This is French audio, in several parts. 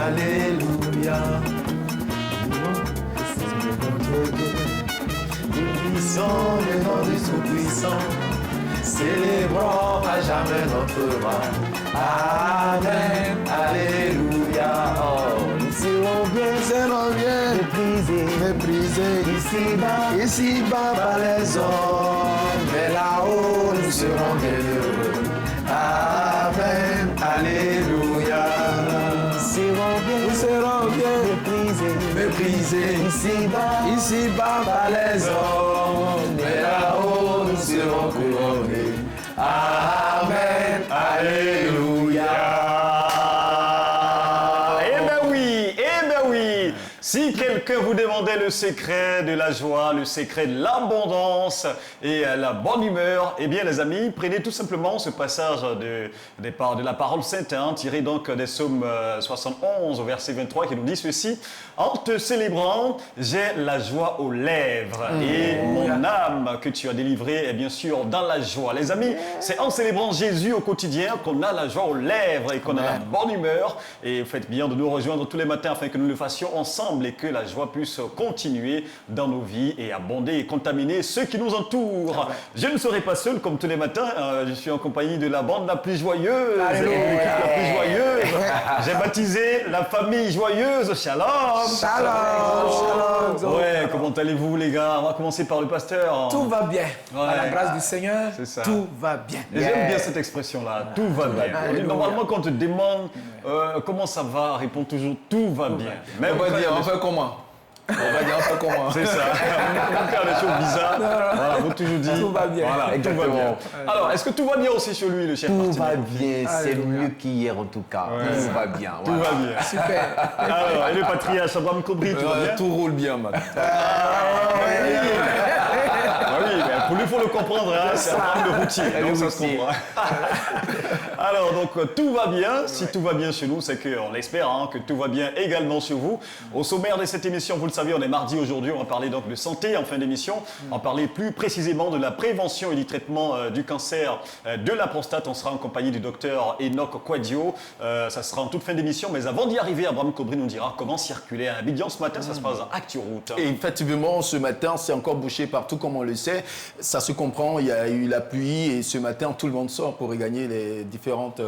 Alléluia. Puissant, le nom du Tout-Puissant, célébrons à jamais notre roi. Amen, Alléluia. Oh, nous serons bien, méprisés, ici-bas par les hommes, mais là-haut nous serons bien heureux. Amen, Alléluia. Nous serons bien, méprisés, ici-bas par les hommes, mais là-haut nous serons couronnés. Amen, Alléluia. Eh ben oui. Si quelqu'un vous demandait le secret de la joie, le secret de l'abondance et la bonne humeur, eh bien les amis, prenez tout simplement ce passage de la parole sainte, tiré donc des psaumes 71 au verset 23 qui nous dit ceci: en te célébrant, j'ai la joie aux lèvres et mon âme que tu as délivrée est bien sûr dans la joie. Les amis, c'est en célébrant Jésus au quotidien qu'on a la joie aux lèvres et qu'on a la bonne humeur. Et faites bien de nous rejoindre tous les matins afin que nous le fassions ensemble et que la joie puisse continuer dans nos vies et abonder et contaminer ceux qui nous entourent. Je ne serai pas seul comme tous les matins, je suis en compagnie de la bande la plus joyeuse, l'équipe la plus joyeuse. J'ai baptisé la famille joyeuse. Shalom. Shalom. Ouais, comment allez-vous les gars? On va commencer par le pasteur. Tout va bien. Ouais. À la grâce du Seigneur, C'est ça. tout va bien. Et j'aime bien cette expression-là, tout va bien. Alléluia. Normalement, quand on te demande comment ça va, réponds toujours tout va bien. Même On va quand il y dire, a on des- fait comment? On va dire, on fait comment? C'est ça. On peut faire des choses bizarres. Voilà, vous toujours dit. Tout va bien. Voilà, tout va bien. Alors, est-ce que tout va bien aussi chez lui, le chef Tout Martinet? va bien, c'est Alléluia. mieux qu'hier en tout cas. Tout va bien. Tout Voilà. va bien. Super. Alors, et le patriarche Abraham Kobri, tout va bien? Tout roule bien, man. Ah oui, mais pour lui, il faut le comprendre, hein, c'est Abraham le routier, donc ça se routier. comprend. Alors, donc, tout va bien. Si tout va bien chez nous, c'est qu'on espère que tout va bien également chez vous. Au sommaire de cette émission, vous le savez, on est mardi aujourd'hui, on va parler donc de santé en fin d'émission. On va parler plus précisément de la prévention et du traitement du cancer de la prostate. On sera en compagnie du docteur Enoch Quadio. Ça sera en toute fin d'émission, mais avant d'y arriver, Abraham Kobri nous dira comment circuler à Abidjan ce matin. Ça se passe à ActuRoute. Et effectivement, ce matin, c'est encore bouché partout, comme on le sait. Ça se comprend, il y a eu la pluie et ce matin, tout le monde sort pour regagner les différentes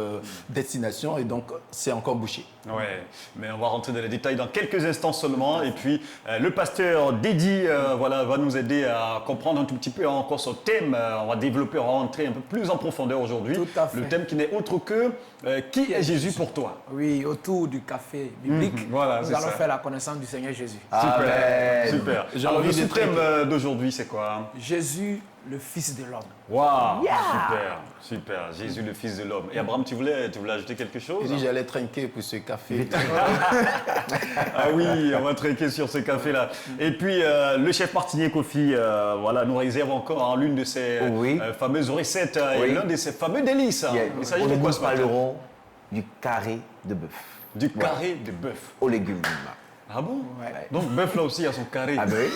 destinations et donc c'est encore bouché. Ouais, mais on va rentrer dans les détails dans quelques instants seulement. Et puis, le pasteur Dédi va nous aider à comprendre un tout petit peu encore son thème. On va développer, on va rentrer un peu plus en profondeur aujourd'hui. Tout à fait. Le thème qui n'est autre que qui est Jésus pour toi? Oui, autour du café biblique, voilà, nous c'est allons ça. faire la connaissance du Seigneur Jésus. Amen. Super. J'ai Alors, envie le d'être sous-thème d'aujourd'hui, c'est quoi? Jésus, le Fils de l'homme. Waouh, super. Jésus, le Fils de l'homme. Et Abraham, tu voulais ajouter quelque chose? J'ai dit, j'allais trinquer pour ce café. Ah oui, on va trinquer sur ce café-là. Et puis, le chef Martinier Kofi nous réserve encore l'une de ses fameuses recettes et l'un de ses fameux délices. Il s'agit de quoi ce Nous matin? parlerons du carré de bœuf Du carré de bœuf. aux légumes. Ah bon? Ouais. Donc, bœuf là aussi a son carré. Ah ben oui.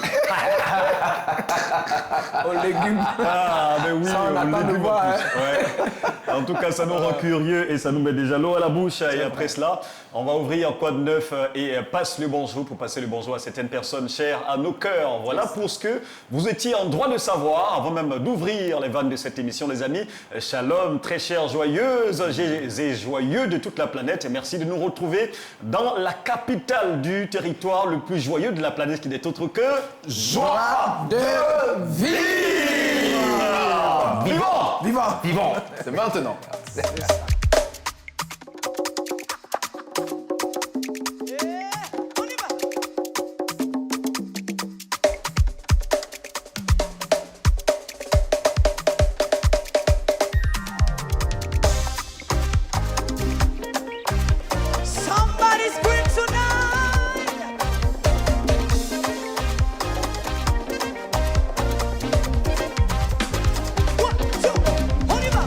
Aux légumes. Ah, mais oui, Ça, on au attend de légume en voir, plus. Ouais. En tout cas, ça nous rend curieux et ça nous met déjà l'eau à la bouche. Et après cela, on va ouvrir quoi de neuf et passe le bonjour pour passer le bonjour à certaines personnes chères à nos cœurs. Voilà pour ce que vous étiez en droit de savoir avant même d'ouvrir les vannes de cette émission, les amis. Shalom, très chères joyeuses et joyeux de toute la planète. Et merci de nous retrouver dans la capitale du territoire le plus joyeux de la planète qui n'est autre que Joie De vie. Vivant! Vivant. Vivant, c'est maintenant. Somebody scream tonight. One, two, on y va.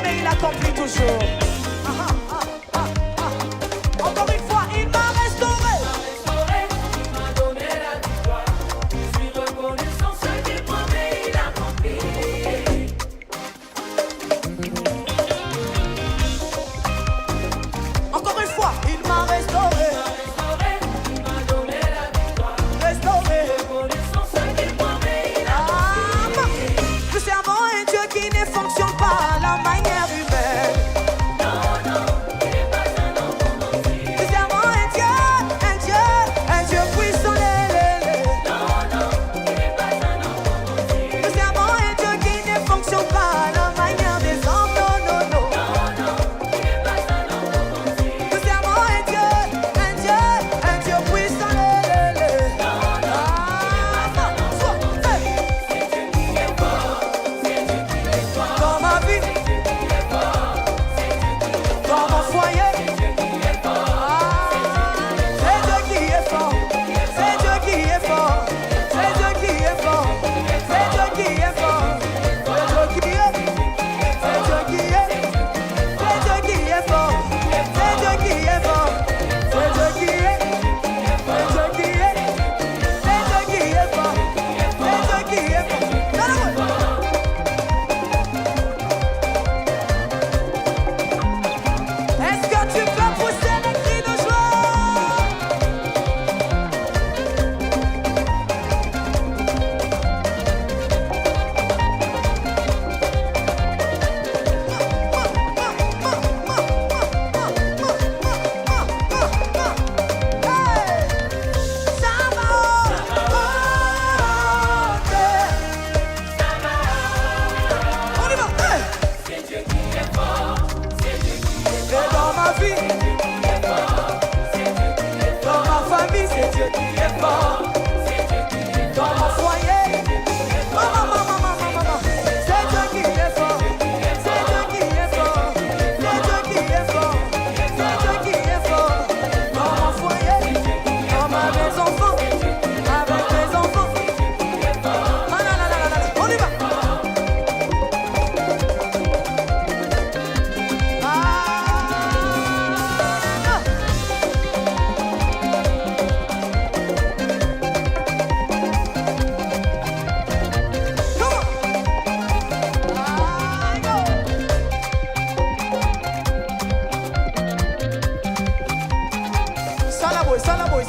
mais il accomplit toujours. Encore une fois, il m'a restauré. Il m'a donné la victoire. Je suis reconnaissant ce qu'il promet, il accomplit. Encore une fois, il m'a restauré. Il m'a donné la victoire. Restauré. Reconnaissant ce qu'il promet, il accomplit. Nous servons un Dieu qui ne fonctionne pas à la manière humaine. Nous servons un Dieu puissant. Nous servons un Dieu qui ne fonctionne pas à la manière des hommes. Non, non, non. Nous servons un Dieu puissant. Dans ma vie, dans mon foyer, c'est Dieu qui est fort, c'est Dieu qui est fort, c'est Dieu qui est fort, c'est Dieu qui est fort, c'est Dieu qui est, c'est Dieu qui est, c'est Dieu qui est fort, c'est Dieu qui est fort, c'est Dieu qui est, c'est Dieu qui est, c'est Dieu qui est fort, c'est Dieu qui est fort. Est-ce que tu peux pousser les cris de joie? Hey! Ça va on y va! Hey! Et dans ma vie, dans ma famille, c'est Dieu qui est fort. Dans mon foyer, maman, c'est Dieu qui est fort. C'est Dieu qui est fort. C'est Dieu qui est fort. C'est Dieu qui est fort. Dans mon foyer, dans mes enfants, avec mes enfants. Ah, là, là, là, là, là. On y va. Salaboy.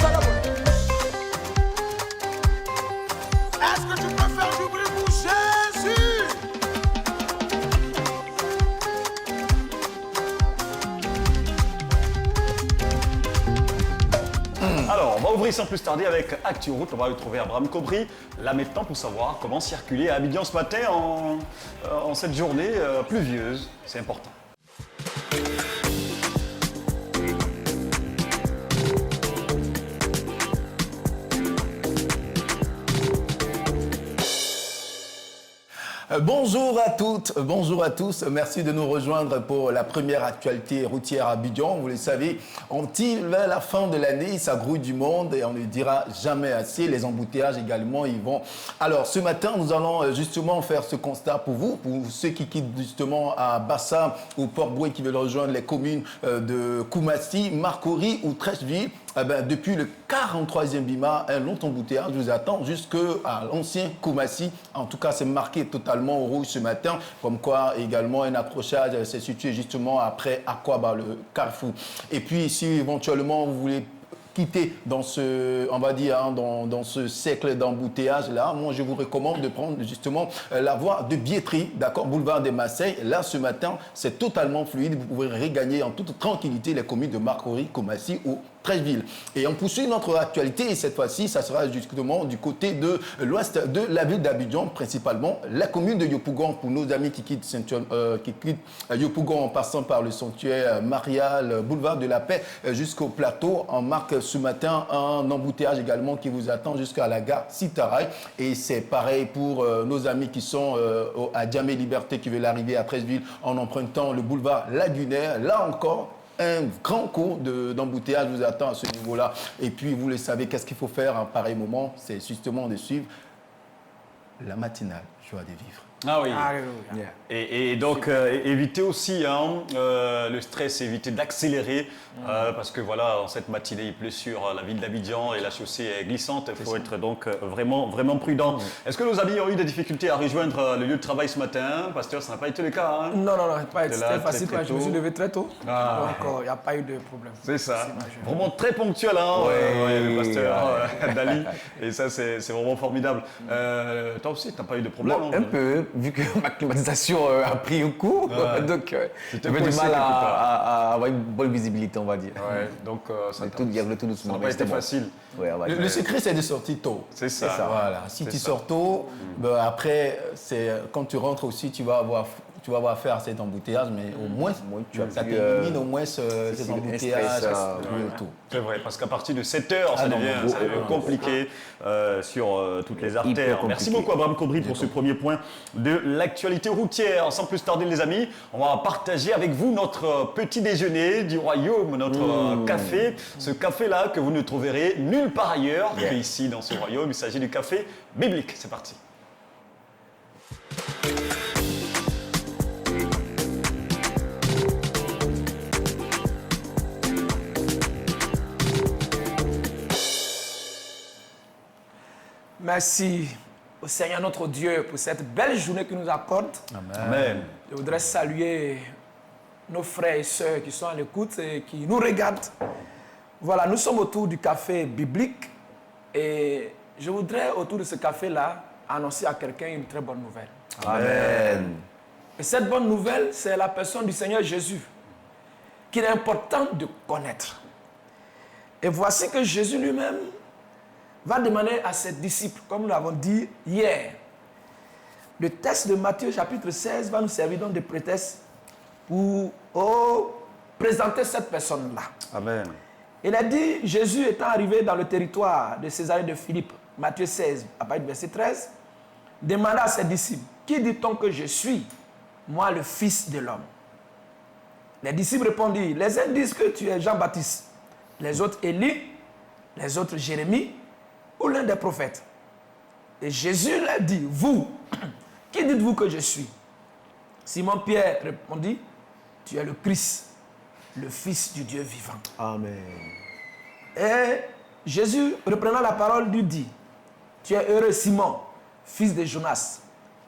Est-ce que tu peux faire du bruit pour Jésus? Alors, on va ouvrir sans plus tarder avec Actu Route. On va retrouver Abraham Cobry là maintenant pour savoir comment circuler à Abidjan ce matin en cette journée pluvieuse. C'est important. Bonjour à toutes, bonjour à tous. Merci de nous rejoindre pour la première actualité routière à Abidjan. Vous le savez, on tire vers la fin de l'année, ça grouille du monde et on ne dira jamais assez. Les embouteillages également, ils vont. Alors, ce matin, nous allons justement faire ce constat pour vous, pour ceux qui quittent justement à Bassa ou Port-Boué, qui veulent rejoindre les communes de Koumassi, Marcory ou Trècheville. Eh ben, depuis le 43e Bima, un long embouteillage vous attend jusqu'à l'ancien Koumassi. En tout cas, c'est marqué totalement au rouge ce matin. Comme quoi, également, un accrochage s'est situé justement après Akwaba, le carrefour. Et puis, si éventuellement vous voulez quitter dans ce, on va dire, dans ce cercle d'embouteillage là, moi je vous recommande de prendre justement la voie de Biétry, d'accord, boulevard des Marseilles. Là, ce matin, c'est totalement fluide. Vous pouvez regagner en toute tranquillité les communes de Marcory, Koumassi ou Trècheville. Et on poursuit notre actualité et cette fois-ci, ça sera justement du côté de l'ouest de la ville d'Abidjan, principalement la commune de Yopougon, pour nos amis qui quittent Yopougon en passant par le sanctuaire marial, boulevard de la Paix jusqu'au plateau. On marque ce matin un embouteillage également qui vous attend jusqu'à la gare Sitaray. Et c'est pareil pour nos amis qui sont à Djamé Liberté, qui veulent arriver à Trècheville en empruntant le boulevard Lagunaire. Là encore, un grand cours d'embouteillage vous attend à ce niveau-là. Et puis, vous le savez, qu'est-ce qu'il faut faire à un pareil moment? C'est justement de suivre la matinale Joie de vivre. Ah oui. Alléluia. Et donc, éviter aussi le stress, éviter d'accélérer, parce que voilà, en cette matinée, il pleut sur la ville d'Abidjan et la chaussée est glissante. Il faut être donc vraiment, vraiment prudent. Est-ce que nos amis ont eu des difficultés à rejoindre le lieu de travail ce matin? Pasteur, ça n'a pas été le cas. Hein? Non, T'es là, c'était facile, très je me suis tôt. levé très tôt. Ah. Donc, il n'y a pas eu de problème. C'est ça. C'est Vraiment très ponctuel, le pasteur Dali. Et ça, c'est vraiment formidable. Toi aussi, tu n'as pas eu de problème? Bon, hein? un peu, vu que ma climatisation a pris un coup, donc C'était j'avais du coincé mal quelque part. à avoir une bonne visibilité, on va dire. Ouais, donc ça Mais tout, il y avait tout n'a doucement. pas mais été c'était bon. facile. Ouais, on va dire. Le secret, c'est de sortir tôt. C'est ça. Voilà. Si C'est tu ça. sors tôt, ben après, quand tu rentres aussi, tu vas avoir affaire à cet embouteillage, mais au moins, tu as ça pu, t'élimine au moins ces c'est embouteillages un stress, et tout. C'est vrai, parce qu'à partir de 7 heures, ça non, devient mais compliqué sur toutes les artères. compliqué. Merci beaucoup, Abraham Caudry, pour ce premier point de l'actualité routière. Sans plus tarder, les amis, on va partager avec vous notre petit déjeuner du royaume, notre café. Ce café-là que vous ne trouverez nulle part ailleurs qu'ici dans ce royaume. Il s'agit du café biblique. C'est parti. Merci au Seigneur notre Dieu pour cette belle journée qu'il nous accorde. Amen. Je voudrais saluer nos frères et sœurs qui sont à l'écoute et qui nous regardent. Voilà, nous sommes autour du café biblique et je voudrais autour de ce café-là annoncer à quelqu'un une très bonne nouvelle. Amen. Et cette bonne nouvelle, c'est la personne du Seigneur Jésus qu'il est important de connaître. Et voici que Jésus lui-même va demander à ses disciples, comme nous l'avons dit hier. Le texte de Matthieu chapitre 16 va nous servir donc de prétexte pour présenter cette personne-là. Amen. Il a dit, Jésus étant arrivé dans le territoire de Césarée de Philippe, Matthieu 16, à partir du verset 13, demanda à ses disciples, qui dit-on que je suis, moi le Fils de l'homme? Les disciples répondirent, les uns disent que tu es Jean-Baptiste, les autres Élie, les autres Jérémie, ou l'un des prophètes. Et Jésus leur dit, vous, qui dites-vous que je suis? Simon-Pierre répondit, tu es le Christ, le Fils du Dieu vivant. Amen. Et Jésus, reprenant la parole, lui dit, tu es heureux Simon, fils de Jonas,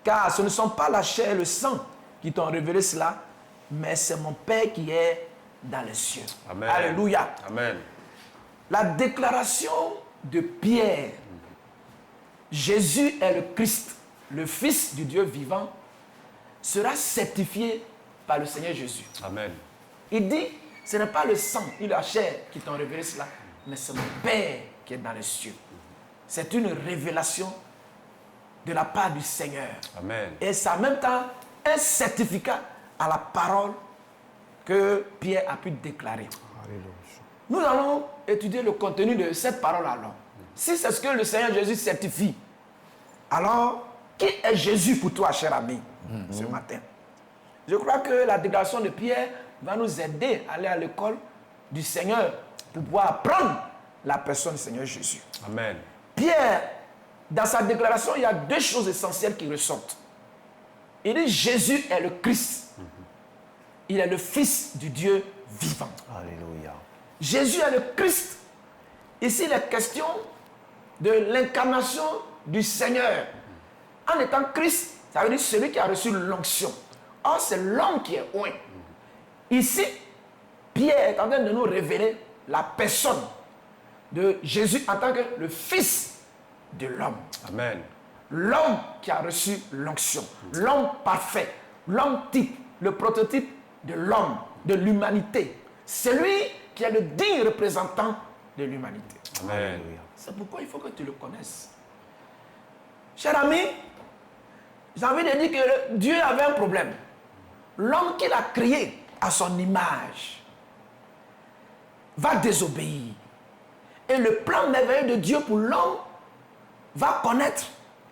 car ce ne sont pas la chair et le sang qui t'ont révélé cela, mais c'est mon Père qui est dans les cieux. Amen. Alléluia. Amen. La déclaration de Pierre, Jésus est le Christ, le Fils du Dieu vivant, sera certifiée par le Seigneur Jésus. Amen. Il dit, ce n'est pas le sang ni la chair qui t'ont révélé cela, mais c'est mon Père qui est dans les cieux. C'est une révélation de la part du Seigneur. Amen. Et c'est en même temps un certificat à la parole que Pierre a pu déclarer. Nous allons étudier le contenu de cette parole alors. Si c'est ce que le Seigneur Jésus certifie, alors qui est Jésus pour toi, cher ami, ce matin? Je crois que la déclaration de Pierre va nous aider à aller à l'école du Seigneur pour pouvoir apprendre la personne du Seigneur Jésus. Amen. Pierre, dans sa déclaration, il y a deux choses essentielles qui ressortent. Il dit Jésus est le Christ. Il est le Fils du Dieu vivant. Alléluia. Jésus est le Christ. Ici, il est question de l'incarnation du Seigneur. En étant Christ, ça veut dire celui qui a reçu l'onction. Or, c'est l'homme qui est oint. Ici, Pierre est en train de nous révéler la personne de Jésus en tant que le Fils de l'homme. Amen. L'homme qui a reçu l'onction. L'homme parfait. L'homme type. Le prototype de l'homme, de l'humanité. Celui qui est le digne représentant de l'humanité. Amen. C'est pourquoi il faut que tu le connaisses. Cher ami, j'ai envie de dire que Dieu avait un problème. L'homme qu'il a créé à son image va désobéir. Et le plan merveilleux de Dieu pour l'homme va connaître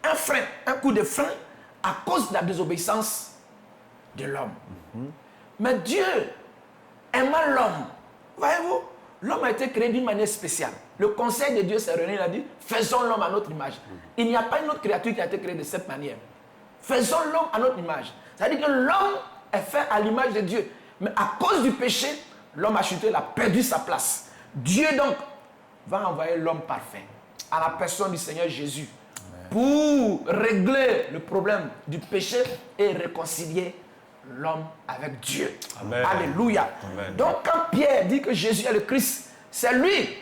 un frein, un coup de frein à cause de la désobéissance de l'homme. Mais Dieu aimant l'homme, voyez-vous, l'homme a été créé d'une manière spéciale. Le conseil de Dieu s'est réuni, il a dit, faisons l'homme à notre image. Il n'y a pas une autre créature qui a été créée de cette manière. Faisons l'homme à notre image. C'est-à-dire que l'homme est fait à l'image de Dieu. Mais à cause du péché, l'homme a chuté, il a perdu sa place. Dieu donc va envoyer l'homme parfait à la personne du Seigneur Jésus pour régler le problème du péché et réconcilier l'homme avec Dieu. Amen. Alléluia. Amen. Donc quand Pierre dit que Jésus est le Christ, c'est lui,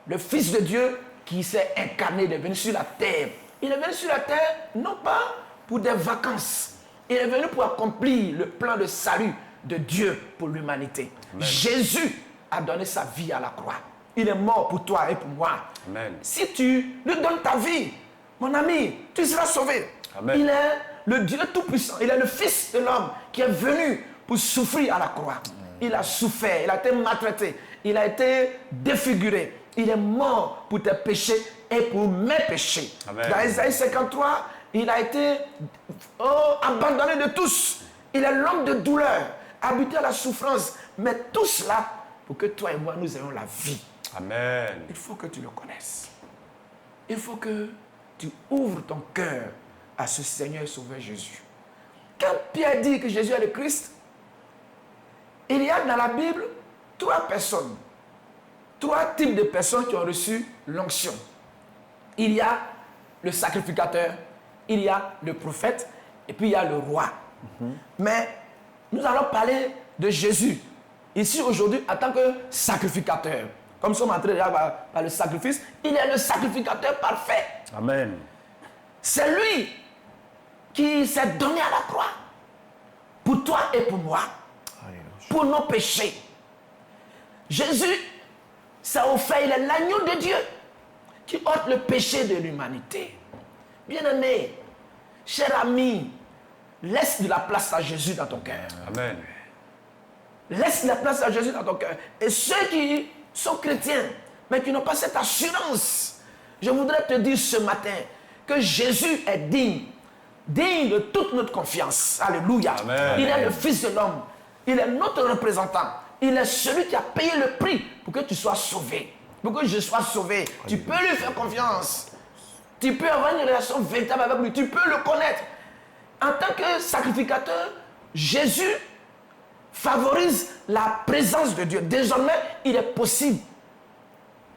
le Fils de Dieu, qui s'est incarné, il est venu sur la terre. Il est venu sur la terre non pas pour des vacances, il est venu pour accomplir le plan de salut de Dieu pour l'humanité. Jésus a donné sa vie à la croix. Il est mort pour toi et pour moi. Amen. Si tu lui donnes ta vie, mon ami, tu seras sauvé. Amen. Il est le Dieu Tout-Puissant. Il est le Fils de l'homme qui est venu pour souffrir à la croix. Il a souffert, il a été maltraité, il a été défiguré. Il est mort pour tes péchés et pour mes péchés. Amen. Dans Isaïe 53, il a été abandonné de tous. Il est l'homme de douleur, habitué à la souffrance. Mais tout cela pour que toi et moi, nous ayons la vie. Amen. Il faut que tu le connaisses. Il faut que tu ouvres ton cœur à ce Seigneur et Sauveur Jésus. Quand Pierre dit que Jésus est le Christ, il y a dans la Bible trois types de personnes qui ont reçu l'onction. Il y a le sacrificateur, il y a le prophète et puis il y a le roi. Mais nous allons parler de Jésus ici aujourd'hui en tant que sacrificateur. Comme nous sommes entrés déjà par le sacrifice, il est le sacrificateur parfait. Amen. C'est lui qui s'est donné à la croix pour toi et pour moi, pour nos péchés. Jésus s'est offert, il est l'agneau de Dieu qui ôte le péché de l'humanité. Bien-aimé, cher ami, laisse de la place à Jésus dans ton cœur. Amen. Laisse la place à Jésus dans ton cœur. Et ceux qui sont chrétiens, mais qui n'ont pas cette assurance, je voudrais te dire ce matin que Jésus est digne de toute notre confiance. Alléluia. Amen. Il est le Fils de l'homme. Il est notre représentant. Il est celui qui a payé le prix pour que tu sois sauvé. Pour que je sois sauvé. Tu peux lui faire confiance. Tu peux avoir une relation véritable avec lui. Tu peux le connaître. En tant que sacrificateur, Jésus favorise la présence de Dieu. Désormais, il est possible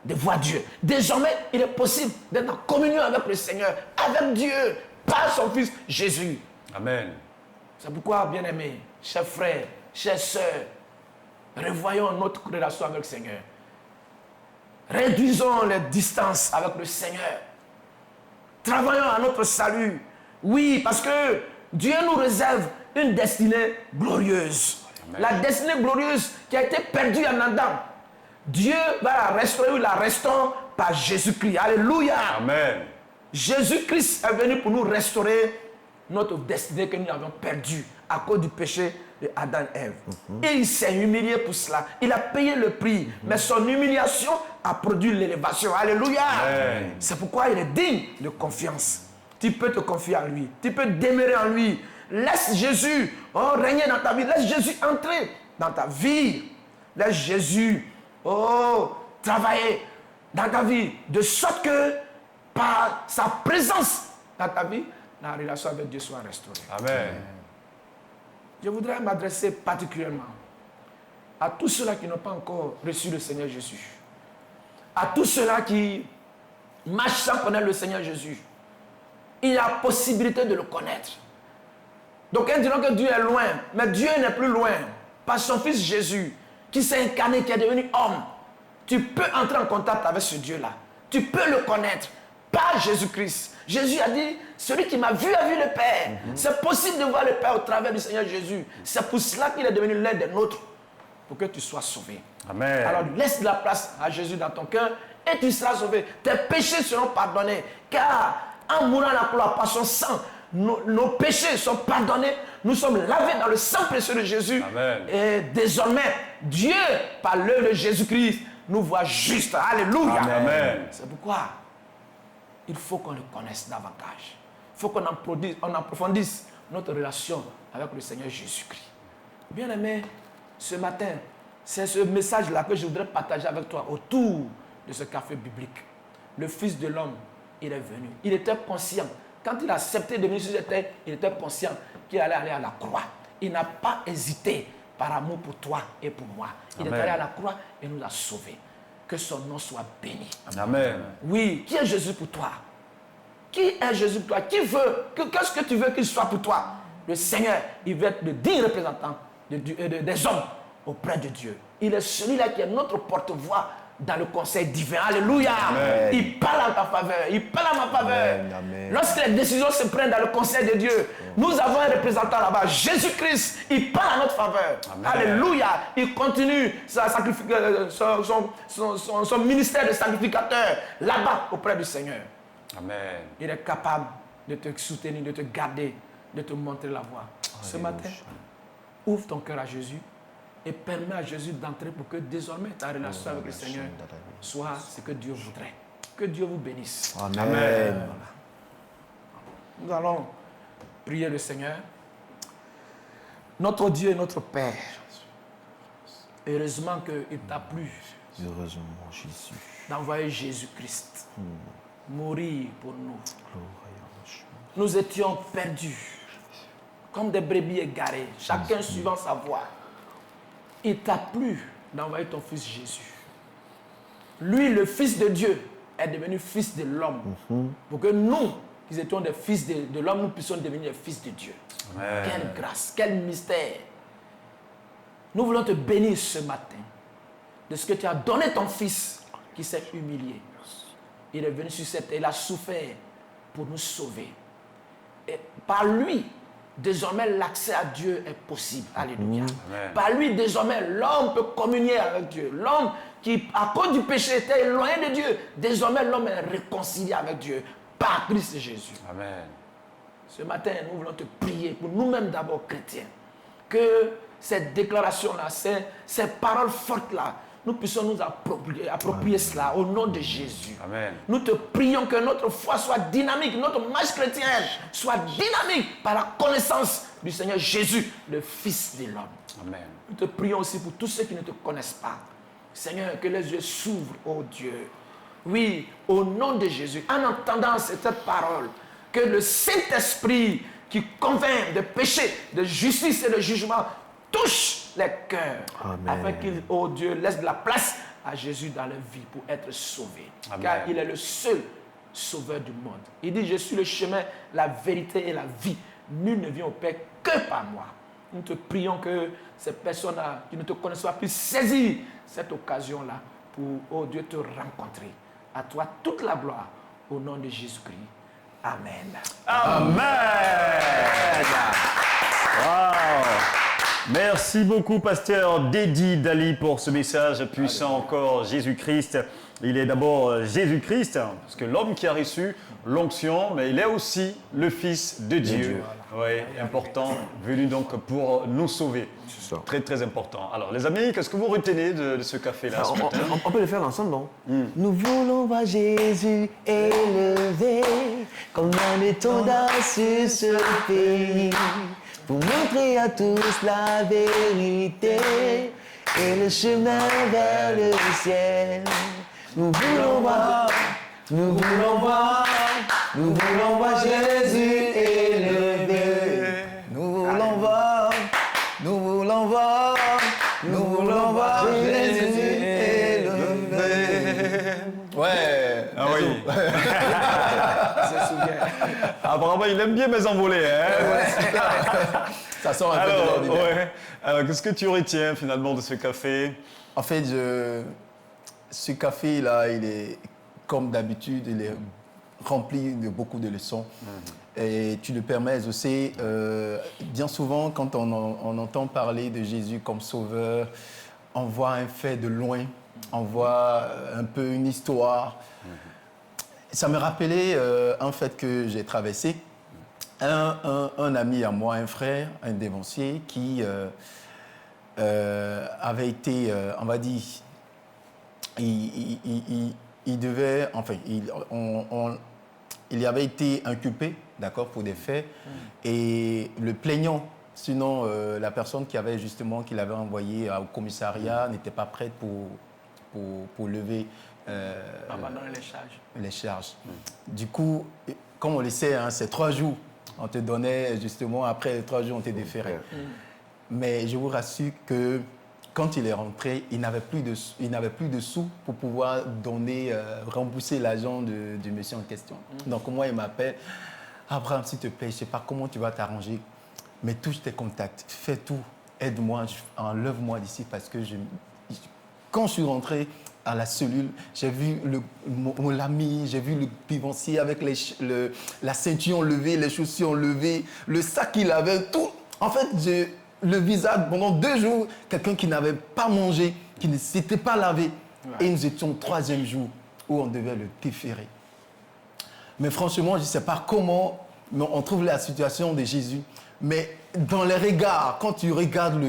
de voir Dieu. Désormais, il est possible d'être en communion avec le Seigneur, avec Dieu, par son Fils Jésus. Amen. C'est pourquoi, bien-aimés, chers frères, chères sœurs, revoyons notre relation avec le Seigneur. Réduisons les distances avec le Seigneur. Travaillons à notre salut. Oui, parce que Dieu nous réserve une destinée glorieuse. Amen. La destinée glorieuse qui a été perdue en Adam. Dieu va la restaurer, nous la restaurons par Jésus-Christ. Alléluia. Amen. Jésus-Christ est venu pour nous restaurer notre destinée que nous avons perdue à cause du péché de Adam et Ève. Et il s'est humilié pour cela. Il a payé le prix. Mais son humiliation a produit l'élévation. Alléluia. Amen. C'est pourquoi il est digne de confiance. Tu peux te confier en lui. Tu peux demeurer en lui. Laisse Jésus régner dans ta vie. Laisse Jésus entrer dans ta vie. Laisse Jésus travailler dans ta vie. De sorte que par sa présence dans ta vie, la relation avec Dieu soit restaurée. Amen. Je voudrais m'adresser particulièrement à tous ceux-là qui n'ont pas encore reçu le Seigneur Jésus. À tous ceux-là qui marchent sans connaître le Seigneur Jésus. Il y a possibilité de le connaître. Donc, ils diront que Dieu est loin, mais Dieu n'est plus loin. Par son Fils Jésus, qui s'est incarné, qui est devenu homme, tu peux entrer en contact avec ce Dieu-là. Tu peux le connaître par Jésus-Christ. Jésus a dit, celui qui m'a vu a vu le Père. C'est possible de voir le Père au travers du Seigneur Jésus. C'est pour cela qu'il est devenu l'un des nôtres, pour que tu sois sauvé. Amen. Alors laisse de la place à Jésus dans ton cœur et tu seras sauvé. Tes péchés seront pardonnés. Car en mourant à la croix par son sang, nos péchés sont pardonnés. Nous sommes lavés dans le sang précieux de Jésus. Amen. Et désormais, Dieu, par l'œuvre de Jésus-Christ, nous voit juste. Alléluia. Amen. C'est pourquoi il faut qu'on le connaisse davantage. Il faut qu'on approfondisse notre relation avec le Seigneur Jésus-Christ. Bien-aimé, ce matin, c'est ce message-là que je voudrais partager avec toi autour de ce café biblique. Le Fils de l'homme, il est venu. Il était conscient Quand il a accepté de venir sur cette terre, il était conscient qu'il allait aller à la croix. Il n'a pas hésité par amour pour toi et pour moi. Il Amen. est allé à la croix et nous a sauvés. Que son nom soit béni. Amen. Oui, qui est Jésus pour toi? Qui est Jésus pour toi? Qui veut? Qu'est-ce que tu veux qu'il soit pour toi? Le Seigneur, il veut être le digne représentant des hommes auprès de Dieu. Il est celui-là qui est notre porte-voix dans le conseil divin. Alléluia. Amen. Il parle en ta faveur. Il parle en ma faveur. Amen, amen. Lorsque les décisions se prennent dans le conseil de Dieu, nous avons un représentant là-bas, Jésus-Christ. Il parle en notre faveur. Amen. Alléluia. Il continue son ministère de sacrificateur là-bas auprès du Seigneur. Amen. Il est capable de te soutenir, de te garder, de te montrer la voie. Ce matin, ouvre ton cœur à Jésus et permets à Jésus d'entrer pour que désormais ta relation avec le Seigneur soit ce que Dieu voudrait. Que Dieu vous bénisse. Amen. Nous allons prier le Seigneur. Notre Dieu et notre Père, heureusement qu'il t'a plu Heureusement, Jésus. d'envoyer Jésus-Christ mourir pour nous. Nous étions perdus, comme des brebis égarées, chacun suivant sa voie. Il t'a plu d'envoyer ton fils Jésus. Lui, le Fils de Dieu, est devenu fils de l'homme. Pour que nous, qui étions des fils de l'homme, nous puissions devenir des fils de Dieu. Amen. Quelle grâce, quel mystère. Nous voulons te bénir ce matin de ce que tu as donné ton fils qui s'est humilié. Il est venu sur cette terre, il a souffert pour nous sauver. Et par lui, désormais, l'accès à Dieu est possible. Alléluia. Amen. Par lui, désormais, l'homme peut communier avec Dieu. L'homme qui, à cause du péché, était éloigné de Dieu, désormais, l'homme est réconcilié avec Dieu par Christ Jésus. Amen. Ce matin, nous voulons te prier pour nous-mêmes d'abord chrétiens. Que cette déclaration-là, ces paroles fortes-là, nous puissions nous approprier cela au nom de Jésus. Amen. Nous te prions que notre foi soit dynamique, notre marche chrétienne soit dynamique par la connaissance du Seigneur Jésus, le Fils de l'homme. Amen. Nous te prions aussi pour tous ceux qui ne te connaissent pas. Seigneur, que les yeux s'ouvrent, oh Dieu. Oui, au nom de Jésus, en entendant cette parole, que le Saint-Esprit qui convainc de péché, de justice et de jugement touche les cœurs. Amen. Afin qu'il, oh Dieu, laisse de la place à Jésus dans leur vie pour être sauvé. Amen. Car il est le seul sauveur du monde. Il dit, je suis le chemin, la vérité et la vie. Nul ne vient au Père que par moi. Nous te prions que ces personnes-là qui ne te connaissent pas puissent saisir cette occasion-là pour, oh Dieu, te rencontrer. À toi toute la gloire au nom de Jésus-Christ. Amen. Amen. Wow. Merci beaucoup, pasteur Dédi Dali, pour ce message puissant encore. Jésus-Christ, il est d'abord Jésus-Christ, parce que l'homme qui a reçu l'onction, mais il est aussi le Fils de Dieu. Oui, important, venu donc pour nous sauver. ça. Très, très important. Alors, les amis, qu'est-ce que vous retenez de ce café-là ce matin? On peut le faire ensemble, non? Nous voulons voir Jésus élevé comme un étendard sur ce pays pour montrer à tous la vérité et le chemin vers le ciel. Nous voulons voir, nous voulons voir, nous voulons voir Jésus élevé. Nous voulons voir, nous voulons voir, nous voulons voir Jésus élevé. Ouais. Ah oui. Je me souviens. Apparemment, il aime bien mes envolées. Hein? Ça sort un peu de Alors, l'ordinaire. ouais. Alors, qu'est-ce que tu retiens finalement de ce café? En fait, ce café-là, il est, comme d'habitude, il est rempli de beaucoup de leçons. Et tu le permets aussi, bien souvent, quand on entend parler de Jésus comme sauveur, on voit un fait de loin, on voit un peu une histoire. Ça me rappelait un fait que j'ai traversé. Un ami à moi, un frère, un dévancier, qui avait été, on va dire, il devait, enfin, il avait été inculpé, d'accord, pour des faits, et le plaignant, sinon la personne qui avait justement, qui l'avait envoyé au commissariat, n'était pas prête pour lever Abandonner les charges. les charges. Du coup, comme on le sait, hein, c'est 3 jours. On te donnait justement, après 3 jours, on t'est déféré. Mais je vous rassure que quand il est rentré, il n'avait plus de sous pour pouvoir donner, rembourser l'argent du monsieur en question. Donc moi, il m'appelle, Abraham, s'il te plaît, je ne sais pas comment tu vas t'arranger, mais touche tes contacts, fais tout, aide-moi, enlève-moi d'ici parce que quand je suis rentré à la cellule, j'ai vu mon l'ami, j'ai vu le pivancier avec la ceinture levée, les chaussures levées, le sac qu'il avait, tout. En fait, le visage, pendant 2 jours, quelqu'un qui n'avait pas mangé, qui ne s'était pas lavé. Et nous étions au 3e jour où on devait le déférer. Mais franchement, je ne sais pas comment on trouve la situation de Jésus. Mais dans les regards, quand tu regardes,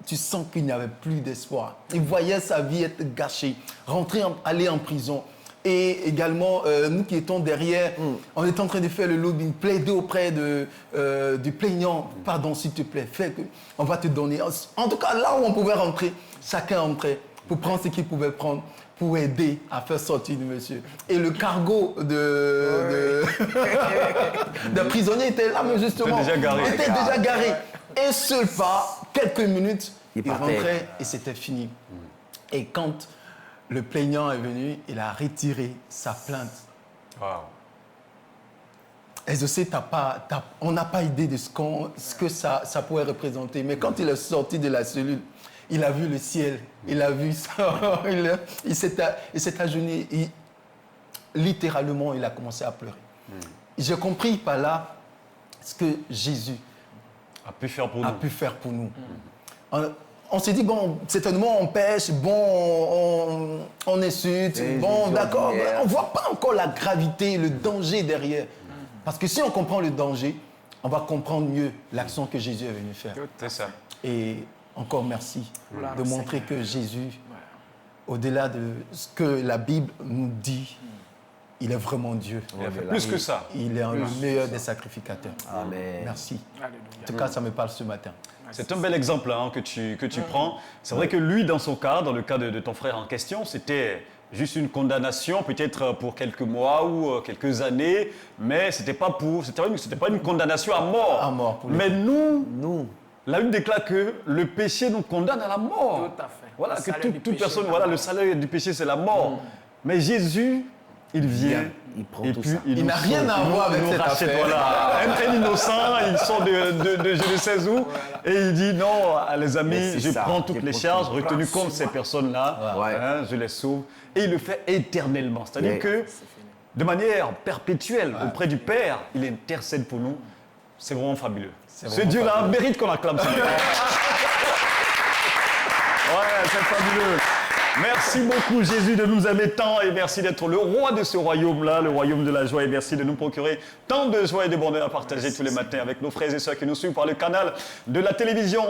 tu sens qu'il n'y avait plus d'espoir. Il voyait sa vie être gâchée, aller en prison. Et également, nous qui étions derrière, on était en train de faire le lobbying, plaider auprès du plaignant. Pardon, s'il te plaît, on va te donner. En tout cas, là où on pouvait rentrer, chacun entrait pour prendre ce qu'il pouvait prendre pour aider à faire sortir le monsieur. Et le cargo de prisonniers était là, mais justement. Était déjà garé. Et seul pas, quelques minutes, Il il partait. rentrait et c'était fini. Et quand le plaignant est venu, il a retiré sa plainte. Wow. Et je sais, on n'a pas idée de ce que ça pourrait représenter. Mais quand il est sorti de la cellule, il a vu le ciel, il a vu ça, il s'est agenouillé, littéralement, il a commencé à pleurer. J'ai compris par là ce que Jésus A pu faire pour a nous. pu faire pour nous. On s'est dit, bon, certainement on pêche, bon, on insulte, bon, d'accord, mais on ne voit pas encore la gravité, le danger derrière. Parce que si on comprend le danger, on va comprendre mieux l'action que Jésus est venu faire. C'est ça. Et encore merci Gloire de au montrer Seigneur. que Jésus, au-delà de ce que la Bible nous dit, il est vraiment Dieu. Il a fait plus que ça. Il est le meilleur des sacrificateurs. Amen. Merci. Alléluia. En tout cas, ça me parle ce matin. C'est un bel exemple hein, que tu prends. C'est vrai que lui, dans son cas, dans le cas de ton frère en question, c'était juste une condamnation, peut-être pour quelques mois ou quelques années, mais c'était pas une condamnation à mort. À mort pour les Mais nous, Nous, la Bible déclare que le péché nous condamne à la mort. Tout à fait. Voilà, Le que salaire du toute péché, personne, la voilà, mort. le salaire du péché, c'est la mort. Mais Jésus, il vient. il prend Et tout puis, ça. Il nous n'a rien sauve, à voir avec nous cette rachète, affaire. Voilà. Un innocent, il sort de je ne sais où, et il dit non, les Mais amis, c'est je ça, prends toutes je les prends charges tout. retenues contre ces personnes-là, Ouais. hein, je les sauve, et il le fait éternellement. C'est-à-dire Mais- que, de manière perpétuelle, auprès du Père, il intercède pour nous. C'est vraiment fabuleux. Ce vraiment Dieu-là fabuleux. mérite qu'on acclame ce matin. Ouais, c'est fabuleux. Merci beaucoup Jésus de nous aimer tant et merci d'être le roi de ce royaume-là, le royaume de la joie et merci de nous procurer tant de joie et de bonheur à partager tous les matins avec nos frères et sœurs qui nous suivent par le canal de la télévision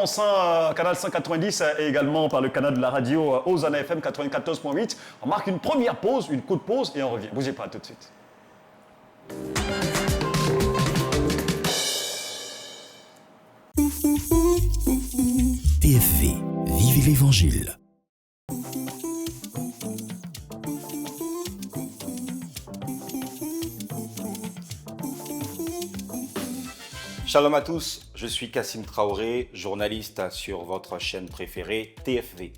canal 190 et également par le canal de la radio Hosanna FM 94.8. On marque une première pause, une courte pause et on revient. Bougez pas, à tout de suite. TFV, vivez l'Évangile. Shalom à tous, je suis Kassim Traoré, journaliste sur votre chaîne préférée TFV.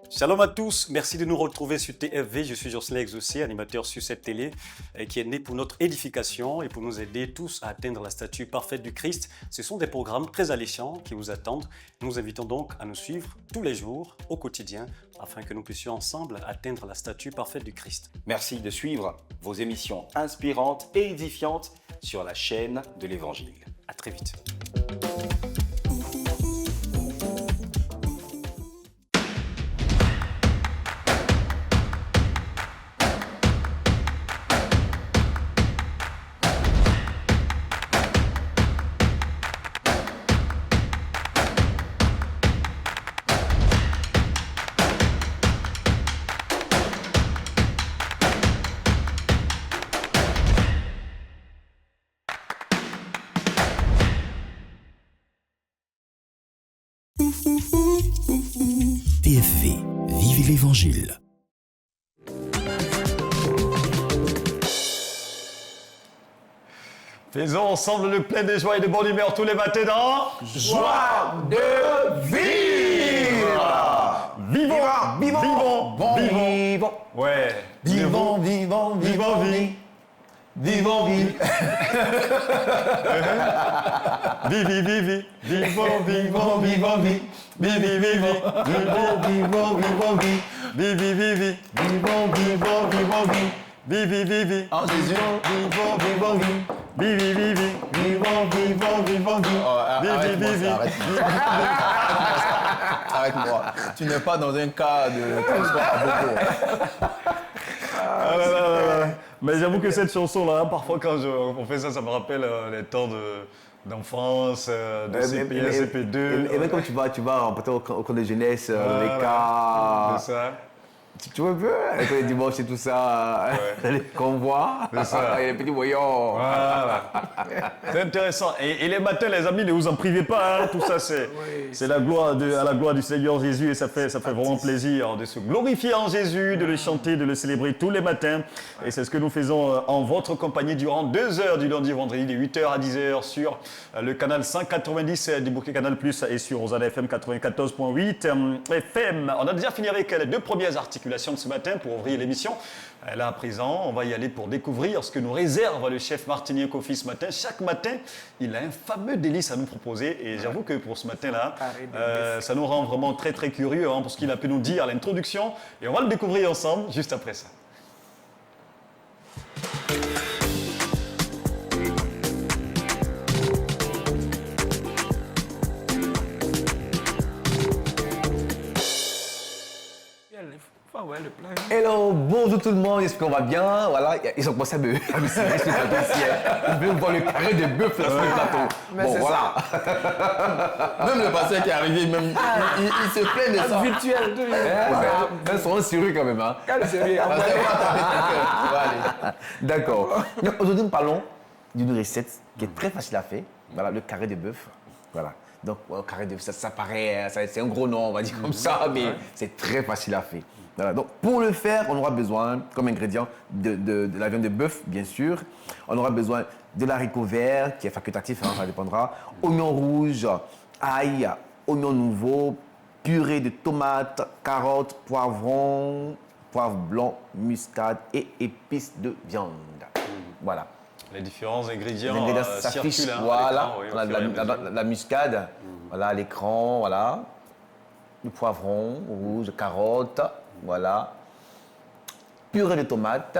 Shalom à tous, merci de nous retrouver sur TFV. Je suis Jocelyn Exaucé, animateur sur cette télé qui est né pour notre édification et pour nous aider tous à atteindre la statue parfaite du Christ. Ce sont des programmes très alléchants qui vous attendent. Nous vous invitons donc à nous suivre tous les jours, au quotidien, afin que nous puissions ensemble atteindre la statue parfaite du Christ. Merci de suivre vos émissions inspirantes et édifiantes sur la chaîne de l'Évangile. À très vite. TFV, vivez l'Évangile. Faisons ensemble le plein de joie et de bonne humeur tous les matins dans Joie de vivre. Vivons, vivons, vivons. Ouais. Vivons, vivons, vivons, vie. Vivons, vie. Vivi, vivi, vivons, vivons, vivons, vie. vivi, vivi, Vivons, vivons, vivons, vie. vivi, vivi, Vivons, vivons, vivons, vie. vivi, vivi, En Jésus, vivons, vivons, vie. vivi, vivi, Vivons, vivons, vivons, vie. vivi, Arrête-moi vivi. ça, arrête-moi ça. Arrête-moi. Tu n'es pas dans un cas de transport à beaucoup. Ah là là là là. Mais j'avoue que cette chanson-là, parfois quand on fait ça, ça me rappelle les temps d'enfance, de CP1, CP2. Et même quand tu vas au cours de jeunesse, les Voilà. cas. C'est ça. Tu vois un peu, avec les dimanches et tout ça, les convois, C'est ça. et les petits voyants. Voilà. C'est intéressant. Et les matins, les amis, ne vous en privez pas. Hein. Tout ça, c'est la gloire à la gloire du Seigneur Jésus. Et ça fait vraiment plaisir de se glorifier en Jésus, de le chanter, de le célébrer tous les matins. Et c'est ce que nous faisons en votre compagnie durant 2 heures du lundi au vendredi, de 8h à 10h sur le canal 190 du Bouquet Canal Plus et sur Osana FM 94.8 FM. On a déjà fini avec les 2 premières articulations de ce matin pour ouvrir l'émission. Là, à présent, on va y aller pour découvrir ce que nous réserve le chef Martinien Kofi ce matin. Chaque matin, il a un fameux délice à nous proposer. Et j'avoue que pour ce matin-là, ça nous rend vraiment très, très curieux pour ce qu'il a pu nous dire à l'introduction. Et on va le découvrir ensemble juste après ça. Faut envoyer le plat. Hello, bonjour tout le monde, j'espère qu'on va bien. Voilà, ils ont commencé à me serrer sur le plateau aussi. Ils veulent voir le carré de bœuf là sur le plateau. Bon, c'est voilà. Même le pasteur qui est arrivé, même, il se plaint de ça. Virtuel, tout le Ils sont sérieux quand même. Hein. Quel sérieux. Pasteur, va taper quelqu'un. Tu vas aller. D'accord. Donc, aujourd'hui, nous parlons d'une recette qui est très facile à faire. Voilà, le carré de bœuf. Voilà. Donc, le carré de bœuf, ça paraît, c'est un gros nom, on va dire comme ça, mais c'est très facile à faire. Voilà. Donc, pour le faire, on aura besoin, comme ingrédient, de la viande de bœuf, bien sûr. On aura besoin de l'haricot vert, qui est facultatif, hein, ça dépendra. Oignon rouge, ail, oignon nouveau, purée de tomates, carottes, poivrons, poivre blanc, muscade et épices de viande. Voilà. Les différents ingrédients, Les ingrédients s'affichent, circulent. voilà. Oui, On a la muscade, voilà, à l'écran, voilà. Le poivron rouge, carottes, voilà. Purée de tomates,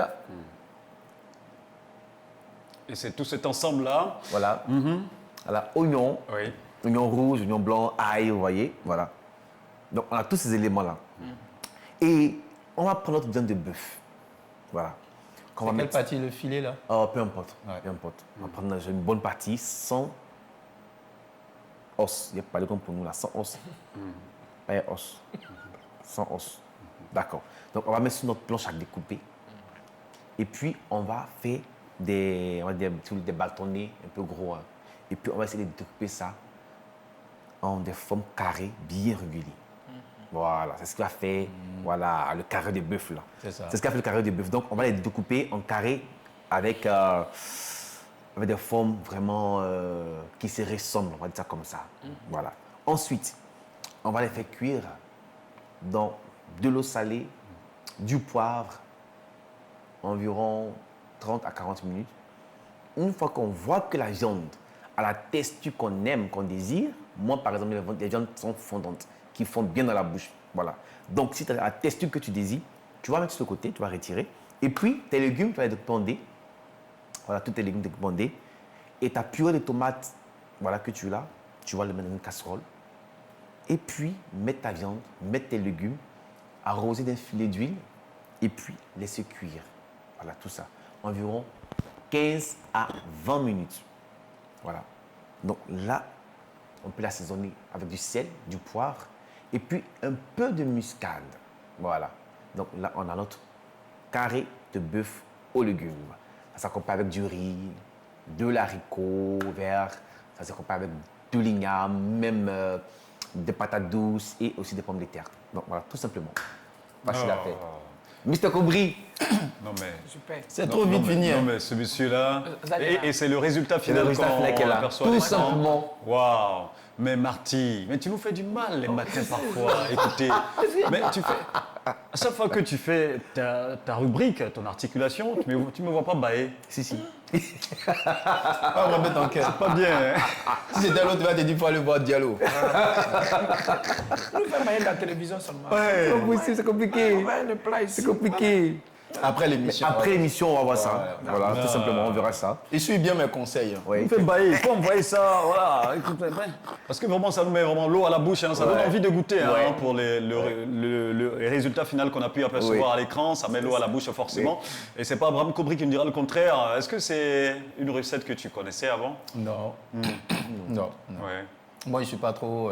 Et c'est tout cet ensemble-là. voilà. Voilà, oignon, Oui. oignon rouge, oignon blanc, ail, vous voyez, voilà. Donc, on a tous ces éléments-là. Et on va prendre notre viande de bœuf, voilà. Qu'on va Quelle mettre... partie, le filet là? Oh, peu importe, Ouais. peu importe. On va prendre une bonne partie sans os. Il n'y a pas de comme pour nous là, sans os. Pas de os. Sans os. D'accord. Donc on va mettre sur notre planche à découper. Et puis on va faire des bâtonnets un peu gros. Hein. Et puis on va essayer de découper ça en des formes carrées bien régulières. Voilà, c'est ce qui va faire voilà, le carré de bœuf là. C'est ça. C'est ce qui a fait le carré de bœuf. Donc, on va les découper en carrés avec des formes vraiment qui se ressemblent, on va dire ça comme ça. Voilà. Ensuite, on va les faire cuire dans de l'eau salée, du poivre, environ 30 à 40 minutes. Une fois qu'on voit que la viande a la texture qu'on aime, qu'on désire, moi par exemple, les viandes sont fondantes, qui fondent bien dans la bouche. Voilà. Donc, si tu as la texture que tu désires, tu vas mettre sur le côté, tu vas retirer. Et puis, tes légumes, tu vas les décomposer. Voilà, tous tes légumes décomposés. Et ta purée de tomates, voilà, que tu as là, tu vas le mettre dans une casserole. Et puis, mettre ta viande, mettre tes légumes, arroser d'un filet d'huile, et puis laisser cuire. Voilà, tout ça. Environ 15 à 20 minutes. Voilà. Donc là, on peut l'assaisonner avec du sel, du poivre, et puis un peu de muscade. Voilà. Donc là, on a notre carré de bœuf aux légumes. Ça s'accompagne avec du riz, de l'haricot vert, ça s'accompagne avec de l'igname, même des patates douces et aussi des pommes de terre. Donc voilà, tout simplement. Facile à faire. Mr. Cobry. Non mais... Super. C'est trop vite fini. Non hein. mais ce monsieur-là... Vous allez là. Et c'est le résultat final le résultat final qu'elle qu'on a. aperçoit à Tout l'écran. simplement. Waouh. Mais Marty, mais tu nous fais du mal les matins parfois. Écoutez, mais tu fais... À chaque fois que tu fais ta rubrique, ton articulation, tu me vois pas bailler. Si. Pas me remettre en cœur. Pas bien, hein. Si c'était l'autre, tu vas te dire, il faut aller voir Diallo. Nous faisons de la télévision seulement. Ouais. C'est possible, c'est compliqué. Ouais, le plat ici. C'est compliqué. Après l'émission. Après l'émission, on va voir ça. Voilà. Voilà, tout simplement, on verra ça. Et suis bien mes conseils. Oui. Il fait bailler, il faut envoyer ça, voilà. Parce que vraiment, ça nous met vraiment l'eau à la bouche, hein. Ça donne envie de goûter hein, Ouais. pour le résultat final qu'on a pu apercevoir à l'écran. Ça met l'eau à la bouche forcément. Et c'est pas Abraham Cobry qui me dira le contraire. Est-ce que c'est une recette que tu connaissais avant? Non. Non. Ouais. Moi, je suis pas trop.